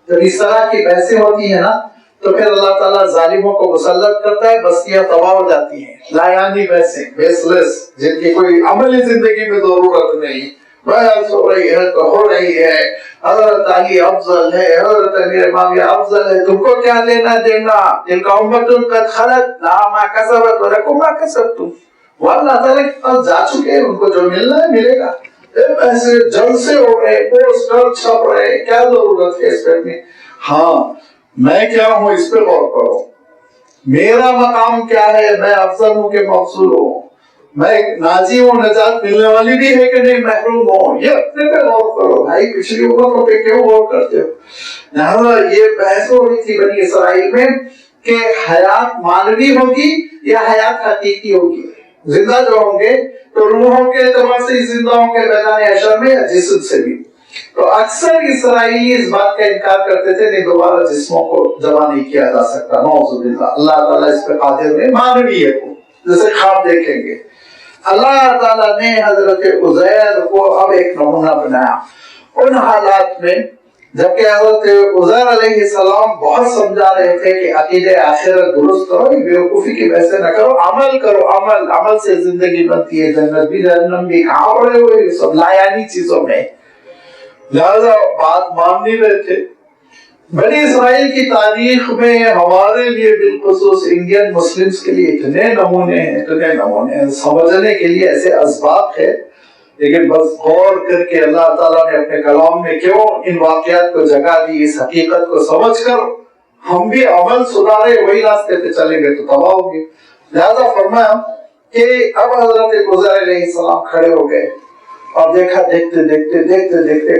جب اس طرح کی بحثیں ہوتی ہیں نا تو پھر اللہ تعالیٰ ظالموں کو مسلط کرتا ہے، بستیاں تباہ ہو جاتی ہیں، لایانی بحثیں، بیس لیس، جن کی کوئی عملی زندگی میں ضرورت نہیں، بحث ہو رہی ہے تو ہو رہی ہے، حضرت علی افضل ہے، حضرت امیر معاویہ افضل ہے، تم کو کیا لینا دینا، تلک امۃ قد خلت لہا ما کسبت ولکم ما کسبتم۔ وہ اللہ تعالیٰ کے پاس جا چکے ہیں، ان کو جو ملنا ہے ملے گا۔ ایسے جلسے ہو رہے، پوسٹر چھپ رہے، کیا ضرورت ہے اس پہ اپنی؟ ہاں میں کیا ہوں اس پہ غور کرو، میرا مقام کیا ہے، میں افضل ہوں کہ مفضول ہوں، میں ناجی ہوں، نجات ملنے والی بھی ہے کہ نہیں، محروم ہوں، یہ اپنے پہ غور کرو بھائی، پچھلی امتوں پہ کیوں غور کرتے ہو؟ لہذا یہ بحث ہو رہی تھی بنی اسرائیل میں کہ حیات مانوی ہوگی یا حیات حقیقی ہوگی، زندہ جو ہوں گے تو روحوں کے اعتبار سے زندہ ہوں گے میدان حشر میں، جسم سے بھی۔ تو اکثر اسرائیلی اس بات کا انکار کرتے تھے نہیں دوبارہ جسموں کو جمع نہیں کیا جا سکتا، نعوذ باللہ، اللہ تعالیٰ اس پہ قادر ہے، مانوی ہے وہ، جیسے خواب دیکھیں گے۔ اللہ تعالیٰ نے حضرت عزیر کو اب ایک نمونہ بنایا ان حالات میں جبکہ حضرت عزیر علیہ السلام بہت سمجھا رہے تھے کہ عقیدہ آخرت درست کرو، بیوقوفی کی ویسے نہ کرو، عمل کرو، عمل سے زندگی بنتی ہے، جنت بھی جہنم بھی، کہاں پڑے ہوئے سب لایانی چیزوں میں، لہذا بات مان نہیں رہے تھے۔ بنی اسرائیل کی تاریخ میں ہمارے لیے بالخصوص انڈین مسلمز کے لیے اتنے نمونے ہیں، سمجھنے کے لیے ایسے اسباب ہے، لیکن بس غور کر کے اللہ تعالیٰ نے اپنے کلام میں کیوں ان واقعات کو جگہ دی، اس حقیقت کو سمجھ کر ہم بھی عمل سدھارے، وہی راستے پہ چلیں گے تو تباہ ہوں گے۔ لہذا فرمایا کہ اب حضرت عزیر علیہ السلام کھڑے ہو گئے اور دیکھا، دیکھتے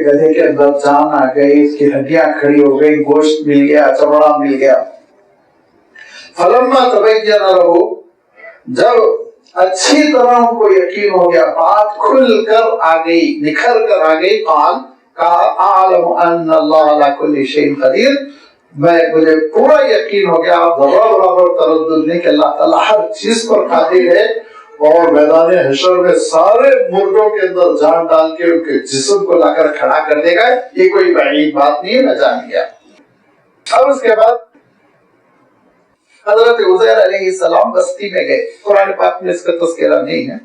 گدھے کے اندر جان آ گئی، اس کی ہڈیاں کھڑی ہو گئی، گوشت مل گیا، چمڑا مل گیا۔ فلما تبین لہ، جب اچھی طرح ان کو یقین ہو گیا، بات کھل کر آ گئی، نکھر کر آ گئی، قال کہا اعلم ان اللہ علی کل شیء قدیر، مجھے پورا یقین ہو گیا، ذرہ برابر تردد نہیں کہ اللہ تعالیٰ ہر چیز پر قادر ہے، اور میدان حشر میں سارے مردوں کے اندر جان ڈال کے ان کے جسم کو لا کر کھڑا کر دے گا، یہ کوئی بعید بات نہیں ہے، میں جان گیا۔ اب اس کے بعد حضرت عزیر علیہ السلام بستی میں گئے، قرآن پاک میں اس کا تذکرہ نہیں ہے،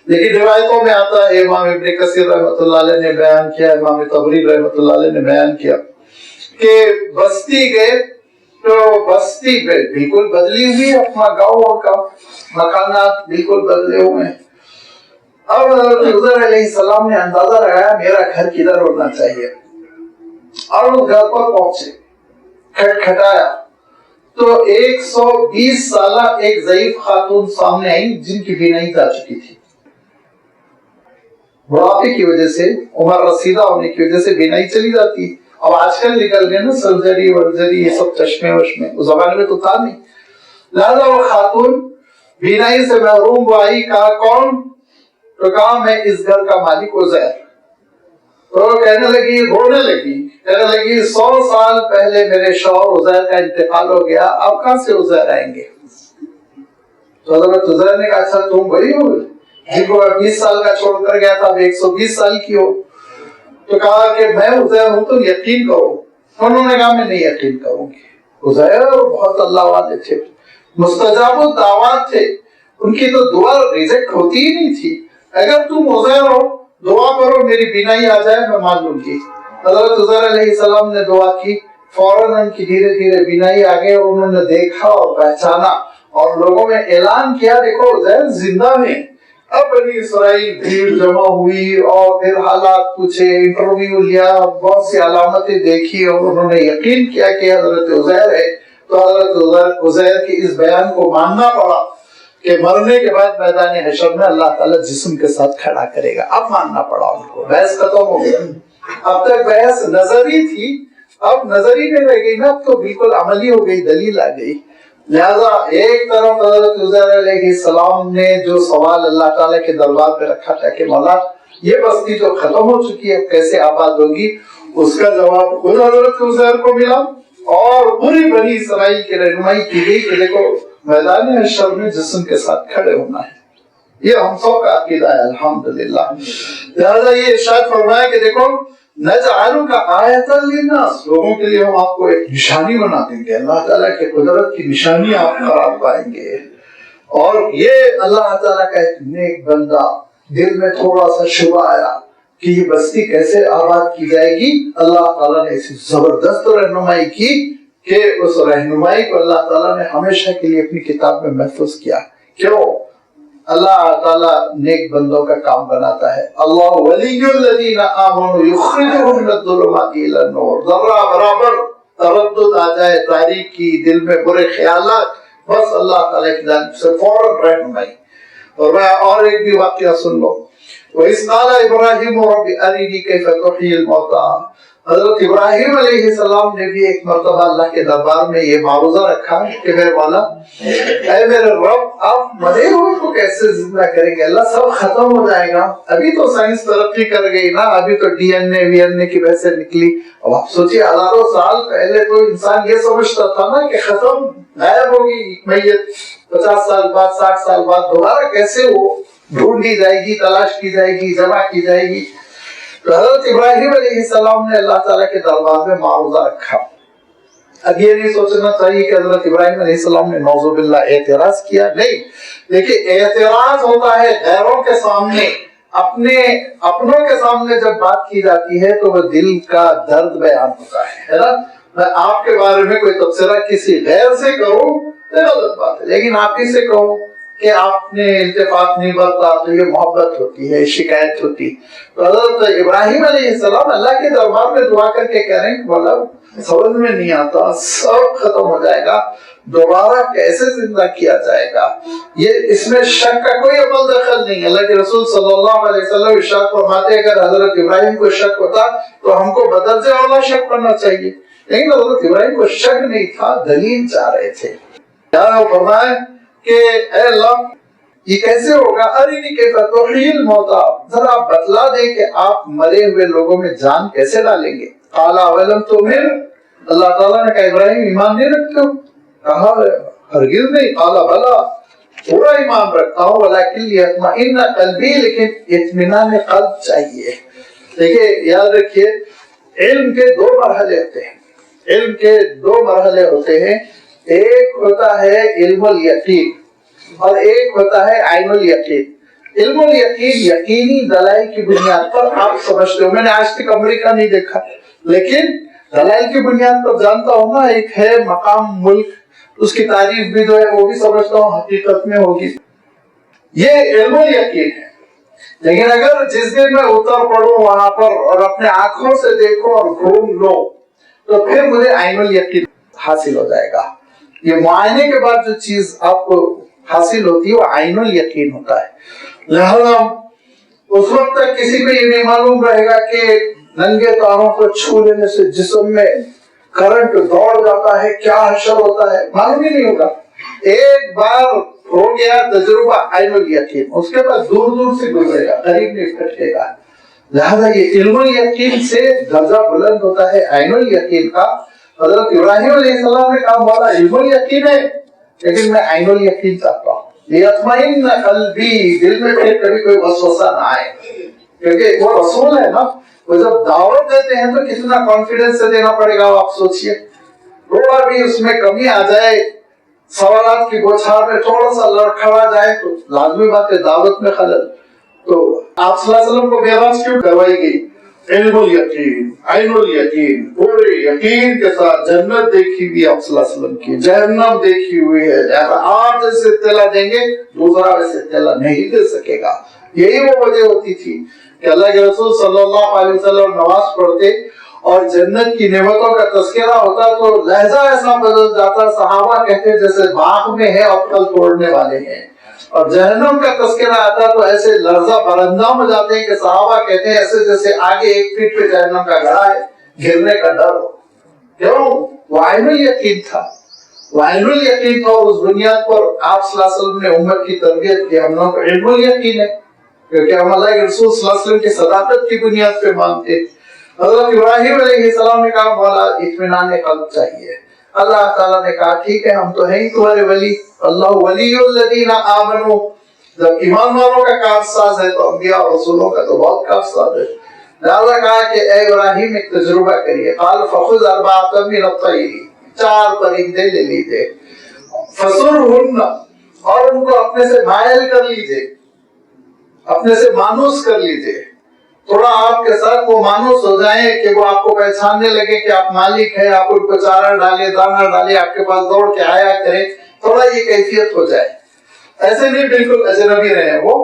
لیکن روایتوں میں آتا ہے، امام ابن کثیر رحمۃ اللہ علیہ نے بیان کیا، امام طبری رحمۃ اللہ علیہ نے بیان کیا کہ بستی گئے تو بستی میں بالکل بدلی ہوئی، اپنا گاؤں کا مکانات بالکل بدلے ہوئے ہیں۔ اب حضرت عزیر علیہ السلام نے اندازہ لگایا میرا گھر کدھر ہونا چاہیے، اور وہ گھر پر پہنچے، کھٹکھٹایا تو 120 سالہ ایک ضعیف خاتون سامنے آئی جن کی بینائی جا چکی تھی، بڑھاپے کی وجہ سے، عمر رسیدہ ہونے کی وجہ سے بینائی چلی جاتی۔ اب آج کل نکل گئے نا سرجری ورجری، یہ سب چشمے وشمے، اس زمانے میں تو تھا نہیں۔ لہذا وہ خاتون بینائی سے محروم وہ آئی، کہا کون؟ تو کہا میں اس گھر کا مالک عزیر۔ تو کہنے لگی، رونے لگی، کہنے لگی 100 سال پہلے میرے شوہر عزیر کا انتقال ہو گیا، اب کہاں سے عزیر آئیں گے؟ تو حضرت عزیر نے کہا اچھا تم وہی ہو جن کو 20 سال کا چھوڑ کر گیا تھا، اب 120 سال کی ہو؟ تو کہا کہ میں عزیر ہوں، تم یقین کرو۔ انہوں نے کہا میں نہیں یقین کروں گی۔ عزیر بہت اللہ والے تھے، مستجاب الدعوات تھے، ان کی تو دعا ریجیکٹ ہوتی ہی نہیں تھی۔ اگر تم عزیر ہو دعا کرو میری بینائی آ جائے میں مان لوں گی۔ حضرت عزیر علیہ السلام نے دعا کی، فوراً ان کی دھیرے دھیرے بینائی آ گئی، اور انہوں نے دیکھا اور پہچانا اور لوگوں میں اعلان کیا دیکھو عزیر زندہ ہیں۔ اب بنی اسرائیل بھیڑ جمع ہوئی اور پھر حالات پوچھے، انٹرویو لیا، بہت سی علامتیں دیکھی اور انہوں نے یقین کیا کہ حضرت عزیر ہے۔ تو حضرت عزیر کے اس بیان کو ماننا پڑا کہ مرنے کے بعد میدان حشر میں اللہ تعالیٰ جسم کے ساتھ کھڑا کرے گا۔ اب ماننا پڑا ان کو، بحث ختم ہو گئی۔ اب تک بحث نظری تھی، اب نظری نہیں رہ گئی نا، اب تو بالکل عملی ہو گئی، دلیل آ گئی۔ لہذا ایک طرف حضرت عزیر علیہ السلام نے جو سوال اللہ تعالیٰ کے دربار پہ رکھا تھا کہ مولا یہ بستی تو ختم ہو چکی ہے، کیسے آباد ہوگی، اس کا جواب خود حضرت عزیر کو ملا، اور پوری بنی اسرائیل کی رہنمائی کی گئی کہ دیکھو میدان حشر میں جسم کے ساتھ کھڑے ہونا ہے۔ یہ ہم سب کا عقیدہ ہے الحمدللہ۔ لہذا یہ ارشاد فرمایا کہ دیکھو نجعلک آیۃ للناس، لوگوں کے لیے ہم آپ کو ایک نشانی بنا دیں گے، اللہ تعالیٰ کی قدرت کی نشانی آپ قرار پائیں گے۔ اور یہ اللہ تعالیٰ کا ایک نیک بندہ، دل میں تھوڑا سا شبہ آیا کہ یہ بستی کیسے آباد کی جائے گی، اللہ تعالیٰ نے ایسی زبردست رہنمائی کی کہ اس رہنمائی کو اللہ تعالیٰ نے ہمیشہ کے لیے اپنی کتاب میں محفوظ کیا۔ کیوں؟ اللہ تعالیٰ نیک بندوں کا کام بناتا ہے۔ اللہ ولی الذین آمنوا یخرجہم من الظلمات الی النور، ذرہ برابر تردد آ جائے تاریخ کی، دل میں برے خیالات، بس اللہ تعالیٰ کی جانب سے فوراً رہنمائی۔ اور ایک بھی واقعہ سن لو، وَإِذْ قَالَ إِبْرَاهِيمُ رَبِّ أَرِنِي كَيْفَ تُحْيِي الْمَوْتَىٰ، حضرت ابراہیم علیہ السلام نے بھی ایک مرتبہ اللہ کے دربار میں یہ معروضہ رکھا کہ میرے مولا، اے میرے رب، آپ مرے ہوئے کو کیسے زندہ کریں گے؟ اللہ سب ختم ہو جائے گا، ابھی تو سائنس ترقی کر گئی نا، ابھی تو ڈی این اے وی این اے کی بحثیں نکلی۔ اب آپ سوچئے ہزاروں سال پہلے تو انسان یہ سمجھتا تھا نا کہ ختم، غائب ہوگی میت، 50 سال بعد 60 سال بعد دوبارہ کیسے وہ ڈھونڈی جائے گی، تلاش کی جائے گی، جمع کی جائے گی۔ تو حضرت ابراہیم علیہ السلام نے اللہ تعالیٰ کے دربار میں معروضہ رکھا۔ اب یہ نہیں سوچنا چاہیے کہ حضرت ابراہیم علیہ السلام نے نعوذ باللہ اعتراض کیا، نہیں، لیکن اعتراض ہوتا ہے غیروں کے سامنے، اپنوں کے سامنے جب بات کی جاتی ہے تو وہ دل کا درد بیان ہوتا ہے نا۔ میں آپ کے بارے میں کوئی تبصرہ کسی غیر سے کروں تو غلط بات ہے، لیکن آپ ہی سے کہوں کہ آپ نے التفات نہیں برتا تو یہ محبت ہوتی ہے، شکایت ہوتی۔ تو حضرت ابراہیم علیہ السلام اللہ کے دربار میں دعا کر کے کہہ رہے ہیں کہ مطلب سمجھ میں نہیں آتا، سب ختم ہو جائے گا، دوبارہ کیسے زندہ کیا جائے گا؟ یہ اس میں شک کا کوئی عمل دخل نہیں۔ اللہ کے رسول صلی اللہ علیہ وسلم ارشاد فرماتے اگر حضرت ابراہیم کو شک ہوتا تو ہم کو بدرجہ اولا شک کرنا چاہیے، لیکن حضرت ابراہیم کو شک نہیں تھا، دلیل چاہ رہے تھے۔ کیا فرمائے کہ اے اللہ یہ کیسے ہوگا؟ ارینی کیف تحیی الموتیٰ، ذرا بتلا دے کہ آپ مرے ہوئے لوگوں میں جان کیسے ڈالیں گے۔ قال اولم تؤمن، اللہ تعالیٰ نے کہا ابراہیم ایمان نہیں رکھتے ہو؟ کہا ہرگز نہیں۔ قال بلا، پورا ایمان رکھتا ہوں، ولکن لیطمئن قلبی، لیکن اطمینان قلب چاہیے۔ دیکھیے یاد رکھیے، علم کے دو مرحلے ہوتے ہیں، علم کے دو مرحلے ہوتے ہیں، ایک ہوتا ہے علم الیقین اور ایک ہوتا ہے عین الیقین۔ علم الیقین یقینی دلائل کی بنیاد پر آپ سمجھتے ہو، میں نے آج تک امریکہ نہیں دیکھا لیکن دلائل کی بنیاد پر جانتا ہوں نا، ایک ہے مقام ملک، اس کی تعریف بھی جو ہے وہ بھی سمجھتا ہوں حقیقت میں ہوگی، یہ علم الیقین ہے۔ لیکن اگر جس دن میں اتر پڑوں وہاں پر اور اپنے آنکھوں سے دیکھوں اور گھوم لو تو پھر مجھے عین الیقین حاصل ہو جائے گا۔ یہ معائنے کے بعد جو چیز آپ کو حاصل ہوتی ہے وہ عین الیقین ہوتا ہے۔ لہذا اس وقت تک کسی کو یہ نہیں معلوم رہے گا کہ ننگے تاروں کو چھو لینے سے جسم میں کرنٹ دوڑ جاتا ہے، کیا حشر ہوتا ہے، معلوم ہی نہیں ہوگا۔ ایک بار ہو گیا تجربہ عین الیقین، اس کے بعد دور دور سے گزرے گا، قریب نہیں پھٹکے گا۔ لہذا یہ علم یقین سے درجہ بلند ہوتا ہے عین الیقین کا. حضرت ابراہیم علیہ السلام نے کہا مولا علم الیقین ہے لیکن میں عین الیقین چاہتا ہوں. لیطمئن قلبی, دل میں پھر کبھی کوئی وسوسہ نہ آئے, کیونکہ وہ رسول ہے نا, وہ جب دعوت دیتے ہیں تو کتنا کانفیڈنس سے دینا پڑے گا آپ سوچئے. تھوڑا بھی اس میں کمی آ جائے, سوالات کی بوچھار میں تھوڑا سا لڑکھڑا جائے تو لازمی بات ہے دعوت میں خلل. تو آپ صلی اللہ علیہ وسلم کو معراج کیوں کروائی گئی؟ علم الیقین, عین الیقین, پورے یقین کے ساتھ جنت دیکھی ہوئی آپ صلی اللہ علیہ وسلم کی, جہنم دیکھی ہوئی ہے. آپ جیسے اطلاع دیں گے دوسرا ویسے اطلاع نہیں دے سکے گا. یہی وہ وجہ ہوتی تھی کہ اللہ کے رسول صلی اللہ علیہ وسلم نماز پڑھتے اور جنت کی نعمتوں کا تذکرہ ہوتا تو لہجہ ایسا بدل جاتا, صحابہ کہتے جیسے باغ میں ہے اور پھل توڑنے والے ہیں. اور جہنم کا تذکرہ آتا تو ایسے لرزہ برندام ہو جاتے ہیں کہ صحابہ کہتے ہیں ایسے جیسے آگے 1 فٹ پہ جہنم کا گڑھا ہے, گرنے کا ڈر ہو. کیوں؟ وہ عین الیقین تھا, وہ عین الیقین تھا. اور اس بنیاد پر آپ صلی اللہ علیہ وسلم نے امت کی تربیت کی. ہم لوگ کو علم الیقین ہے کیونکہ ہم اللہ کے رسول صلی اللہ علیہ وسلم کی صداقت کی بنیاد پہ مانتے. حضرت ابراہیم علیہ السلام نے کہا مولا اطمینان قلب چاہیے. اللہ تعالیٰ نے کہا ٹھیک ہے ہم تو ہیں ہی تمہارے ولی, اللہ ولی الذین آمنوا. جب ایمان والوں کا کارساز ہے تو انبیاء اور رسولوں کا تو بہت کارساز ہے. لہذا کہا کہ اے ابراہیم ایک تجربہ کریے. قال فخذ اربعۃ من الطیر, 4 پرندے لے لیجیے. فصرهن, اور ان کو اپنے سے مائل کر لیجیے, اپنے سے مانوس کر لیجیے. تھوڑا آپ کے ساتھ وہ مانوس ہو جائیں کہ وہ آپ کو پہچاننے لگے کہ آپ مالک ہیں, آپ ان کو چارہ ڈالے, دانہ ڈالے, آپ کے پاس دوڑ کے آیا کریں, تھوڑا یہ کیفیت ہو جائے. ایسے نہیں بالکل اجنبی رہے وہ.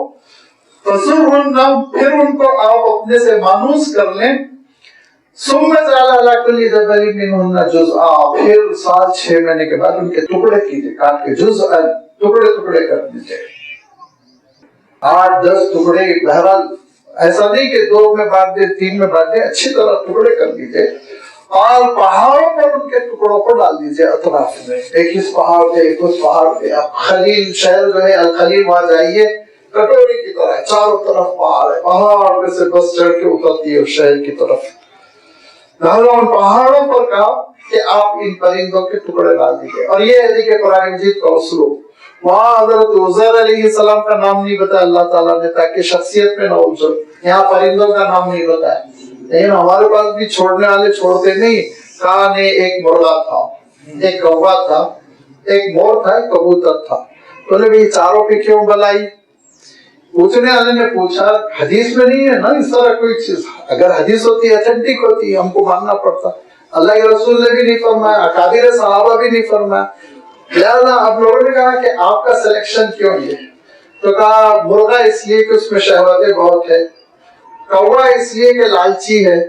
فصرهن, پھر ان کو آپ اپنے سے مانوس کر لیں. ثم جعل على كل جبل منهن جزءا, پھر 6 مہینے کے بعد ان کے ٹکڑے کیجیے, کاٹ کے جزءا, ٹکڑے کر دیجیے. 8-10 ٹکڑے, بہرحال ایسا نہیں کہ 2 میں بانٹ دے, 3 میں بانٹ دے, اچھی طرح ٹکڑے کر لیجیے. اور پہاڑوں پر ان کے ٹکڑوں کو ڈال دیجیے اطراف میں, ایک اس پہاڑ پہ ایک اس پہاڑ پہ. اب خلیل شہر جو ہے الخلیل, وہاں جائیے, کٹوری کی طرح چاروں طرف پہاڑ ہے, پہاڑ پہ سے بس چڑھ کے اترتی ہے شہر کی طرف. ان پہاڑوں پر کہا کہ آپ ان پرندوں کے ٹکڑے ڈال دیجیے. اور یہ ہے کہ قرآن مجید کا اسلوب. وہاں حضرت عزیر علیہ السلام کا نام نہیں بتایا اللہ تعالیٰ نے تاکہ شخصیت میں نہ الجھو. یہاں پرندوں کا نام نہیں بتایا, لیکن ہمارے پاس بھی چھوڑنے والے چھوڑتے نہیں. کہا نے ایک مرغا تھا, ایک کوا تھا, ایک مور تھا, ایک کبوتر تھا. تو نے بھی چاروں پہ کیوں بلائی؟ پوچھنے والے نے پوچھا حدیث میں نہیں ہے نا اس طرح کوئی چیز. اگر حدیث ہوتی اتھینٹک ہوتی ہم کو ماننا پڑتا. اللہ کے رسول نے بھی نہیں فرمایا, اکابر صحابہ بھی نہیں فرمایا. لہذا اب لوگوں نے کہا کہ آپ کا سلیکشن کیوں یہ؟ تو کہا مرغا اس لیے کہ اس میں شہوتیں بہت ہے, کوا اس لیے کہ لالچی ہے,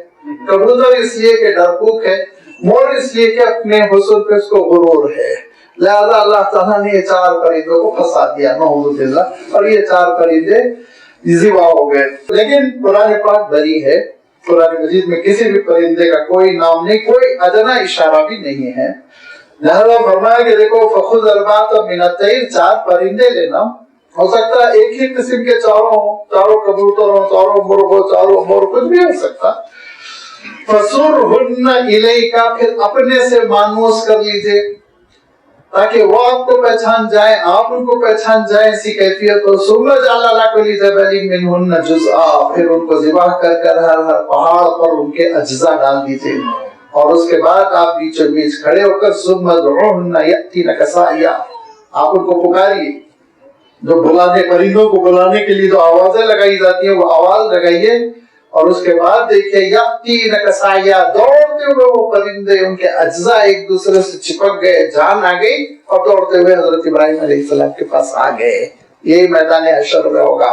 کبوتر اس لیے کہ ڈرپوک ہے, مور اس لیے کہ اپنے حسن پہ اس کو غرور ہے. لہذا اللہ تعالیٰ نے یہ 4 پرندوں کو پھنسا دیا, نعوذ باللہ, اور یہ 4 پرندے ذبح ہو گئے. لیکن قرآن پاک بری ہے, قرآن مجید میں کسی بھی پرندے کا کوئی نام نہیں, کوئی ادنا اشارہ بھی نہیں ہے. لہذا فرمایا کہ دیکھو فخذ اربعۃ من الطیر, 4 پرندے لینا. ہو سکتا ہے ایک ہی قسم کے چاروں کبوتر ہوں, چاروں مرغ ہو, چاروں مور, کچھ بھی ہو سکتا. فصرهن الیک, پھر اپنے سے مانوس کر لیجئے تاکہ وہ آپ کو پہچان جائیں, آپ ان کو پہچان جائیں اسی کیفیت ہو. ثم جعل على كل جبل منهن جزءا, پھر ان کو ذبح کر ہر پہاڑ پر ان کے اجزاء ڈال دیجئے. اور اس کے بعد آپ بیچوں بیچ کھڑے ہو کر ثم ادعوهن یأتینک سعیا, آپ ان کو پکاریے. جو بلانے, پرندوں کو بلانے کے لیے جو آوازیں لگائی جاتی ہیں وہ آواز لگائیے. اور اس کے بعد دیکھیے یأتینک سعیا, دوڑتے ہوئے وہ پرندے, ان کے اجزاء ایک دوسرے سے چپک گئے, جان آ گئی, اور دوڑتے ہوئے حضرت ابراہیم علیہ السلام کے پاس آ گئے. یہی میدان حشر میں ہوگا.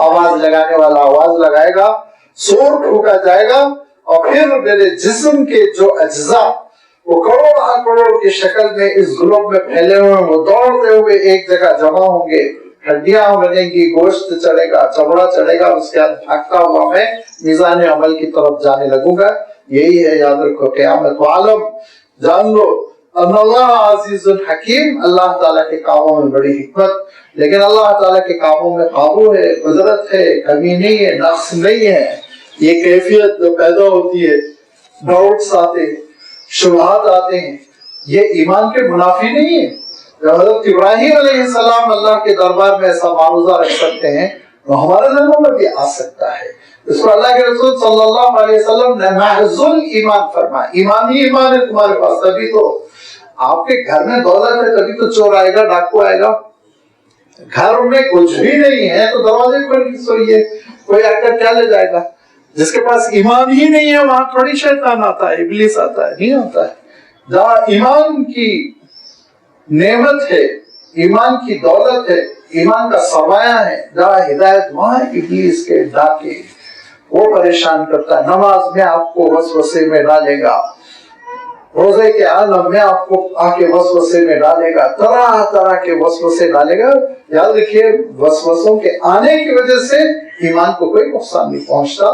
آواز لگانے والا آواز لگائے گا, سور پھونکا جائے گا, اور پھر میرے جسم کے جو اجزاء وہ کروڑ کی شکل میں اس گلوب میں پھیلے ہوئے, وہ دوڑتے ہوئے ایک جگہ جمع ہوں گے. ہڈیاں بنیں گی, گوشت چڑھے گا, چمڑا چڑھے گا, اس کے بعد بھاگتا ہوا میں میزان عمل کی طرف جانے لگوں گا. یہی ہے, یاد رکھو, قیامت عالم. جان لو ان اللہ عزیز الحکیم, اللہ تعالیٰ کے کاموں میں بڑی حکمت, لیکن اللہ تعالیٰ کے کاموں میں قابو ہے, قدرت ہے, کمی نہیں ہے, نقص نہیں ہے. یہ کیفیت جو پیدا ہوتی ہے، ڈاؤٹس آتے ہیں، شبہات آتے ہیں، یہ ایمان کے منافی نہیں ہے۔ جب حضرت ابراہیم علیہ السلام اللہ کے دربار میں ایسا معروضہ رکھ سکتے ہیں تو ہمارے دلوں میں بھی آ سکتا ہے۔ اس کو اللہ کے رسول صلی اللہ علیہ وسلم نے محض ایمان فرمایا، ایمان ہی ایمان ہے تمہارے پاس، تبھی تو آپ کے گھر میں دولت ہے، تبھی تو چور آئے گا، ڈاکو آئے گا۔ گھر میں کچھ بھی نہیں ہے تو دروازے پر کی سوئیے، کوئی آ کر کیا لے جائے گا؟ جس کے پاس ایمان ہی نہیں ہے وہاں تھوڑی شیطان آتا ہے، ابلیس آتا ہے، نہیں آتا ہے۔ جہاں ایمان کی نعمت ہے، ایمان کی دولت ہے، ایمان کا سرمایہ ہے، جہاں ہدایت وہاں ابلیس کے ڈاکے وہ پریشان کرتا ہے۔ نماز میں آپ کو وسوسے میں ڈالے گا، روزے کے عالم میں آپ کو آ کے وسوسے میں ڈالے گا، طرح طرح کے وسوسے ڈالے گا۔ یاد رکھیے وسوسوں کے آنے کی وجہ سے ایمان کو کوئی نقصان نہیں پہنچتا۔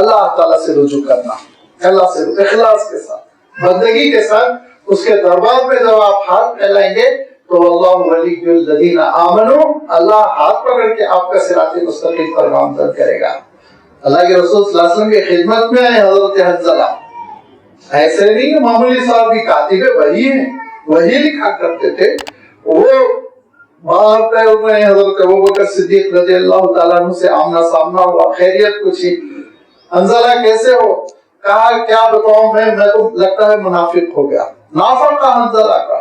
اللہ تعالیٰ سے رجوع کرنا، اللہ سے اخلاص کے ساتھ، بندگی کے ساتھ اس کے دربار میں جب آپ ہاتھ پھیلائیں گے تو اللہ ولی الذین آمنوا، اللہ ہاتھ پکڑ کے آپ کا صراط مستقیم پر گامزن کرے گا۔ اللہ کے رسول صلی اللہ علیہ وسلم کی خدمت میں آئے حضرت حنظلہ، ایسے نہیں معمولی صاحب کی کاتب وحی ہیں، وحی لکھا کرتے تھے، وہ باہر پہ انہیں حضرت ابوبکر صدیق رضی اللہ تعالیٰ عنہ سے آمنا سامنا ہوا، خیریت پوچھی، حنظلہ کیسے ہو؟ کہا کیا بتاؤں میں تو لگتا ہے منافق ہو گیا۔ نافق کا حنظلہ کا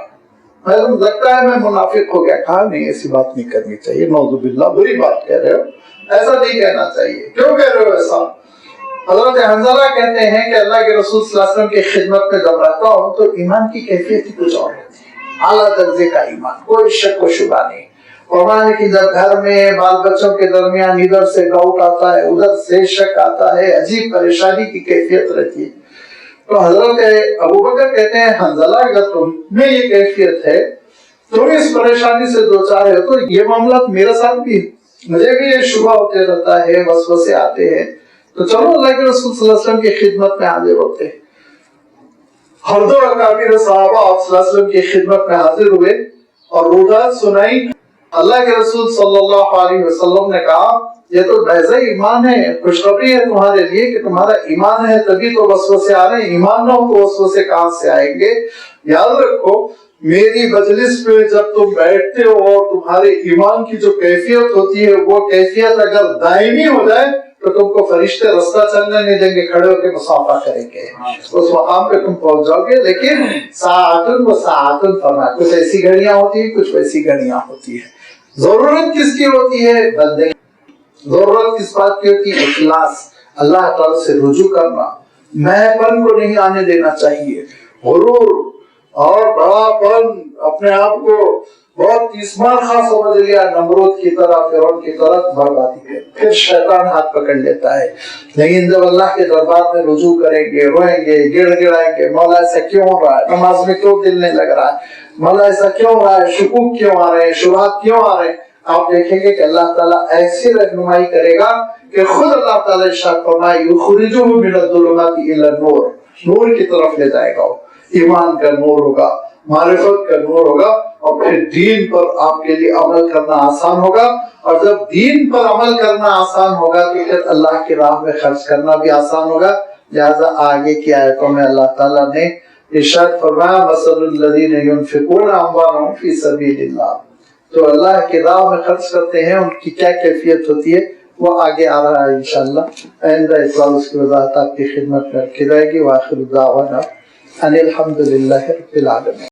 میں تو لگتا ہے میں منافق ہو گیا۔ کہا نہیں ایسی بات نہیں کرنی چاہیے، نعوذ باللہ بری بات کہہ رہے ہو، ایسا نہیں کہنا چاہیے۔ کیوں کہہ رہے ہو ایسا؟ حضرت حنظلہ کہتے ہیں کہ اللہ کے رسول صلی اللہ علیہ وسلم کی خدمت میں جب رہتا ہوں تو ایمان کی کیفیت ہی کچھ اور ہوتی ہے، اعلیٰ درجے کا ایمان، کوئی شک و شبہ نہیں۔ فرمانے کی جب گھر میں بال بچوں کے درمیان ادھر سے ڈاؤٹ آتا ہے، ادھر سے شک آتا ہے، عجیب پریشانی کی کیفیت رہتی ہے، تو حضرت ابوبکر کہتے ہیں حنظلہ اگر تم میں یہ کیفیت ہے، تم اس پریشانی سے دوچار ہے تو یہ معاملات میرے ساتھ بھی ہے، مجھے بھی یہ شبہ ہوتے رہتا ہے، وسوسے آتے ہیں، تو چلو اللہ کے رسول صلی اللہ علیہ وسلم کی خدمت میں حاضر ہوتے ہیں۔ ہر دو اکابر صحابہ آپ صلی اللہ علیہ وسلم کی خدمت میں حاضر ہوئے اور روایت سنائی۔ اللہ کے رسول صلی اللہ علیہ وسلم نے کہا یہ تو بیضہ ایمان ہے، خوشخبری ہے تمہارے لیے کہ تمہارا ایمان ہے تبھی تو وسوسے آ رہے ہیں، ایمان نہ ہو تو وسوسے کہاں سے آئیں گے؟ یاد رکھو میری مجلس میں جب تم بیٹھتے ہو اور تمہارے ایمان کی جو کیفیت ہوتی ہے وہ کیفیت اگر دائمی ہو جائے تو تم کو فرشتے رستہ چلنے نہیں دیں گے، کھڑے ہو کے مصافحہ کریں گے، اس مقام پہ تم پہنچ جاؤ گے۔ لیکن ساعتن و ساعتن فرمایا، کچھ ایسی گھڑیاں ہوتی ہیں، کچھ ویسی گھڑیاں ہوتی ہیں۔ ضرورت کس کی ہوتی ہے؟ بندگی۔ ضرورت کس بات کی ہوتی ہے؟ اخلاص، اللہ تعالی سے رجوع کرنا، میں پن کو نہیں آنے دینا چاہیے، غرور اور بڑا پن، اپنے آپ کو بہت تیسمان خاص سمجھ لیا، نمرود کی طرح، فرعون کی طرح، بربادی ہے، پھر شیطان ہاتھ پکڑ لیتا ہے۔ لیکن جب اللہ کے دربار میں رجوع کریں گے، روئیں گے، گڑ گڑائیں گے، مولا ایسا کیوں ہو رہا ہے، نماز میں کیوں دل نہیں لگ رہا ہے، مولا ایسا کیوں ہو رہا ہے، شکوک کیوں آ رہے ہیں، شبہات کیوں آ رہے ہیں، آپ دیکھیں گے کہ اللہ تعالیٰ ایسی رہنمائی کرے گا کہ خود اللہ تعالیٰ ارشاد فرمائے یخرجہم من الظلمات الی النور، نور کی طرف لے جائے گا، ایمان کا نور ہوگا، معرفت کا نور ہوگا، اور پھر دین پر آپ کے لیے عمل کرنا آسان ہوگا، اور جب دین پر عمل کرنا آسان ہوگا تو پھر اللہ کی راہ میں خرچ کرنا بھی آسان ہوگا۔ لہذا آگے کی آیتوں میں اللہ تعالیٰ نے ارشاد فرمایا مثل الذین ينفقون اموالهم فی سبیل اللہ، تو اللہ کی راہ میں خرچ کرتے ہیں ان کی کیا کیفیت ہوتی ہے وہ آگے آ رہا ہے انشاءاللہ۔ آئندہ اتوار اس کی وضاحت آپ کی خدمت میں رکھی جائے گی۔ وآخر دعوانا ان الحمد للہ رب العالمین۔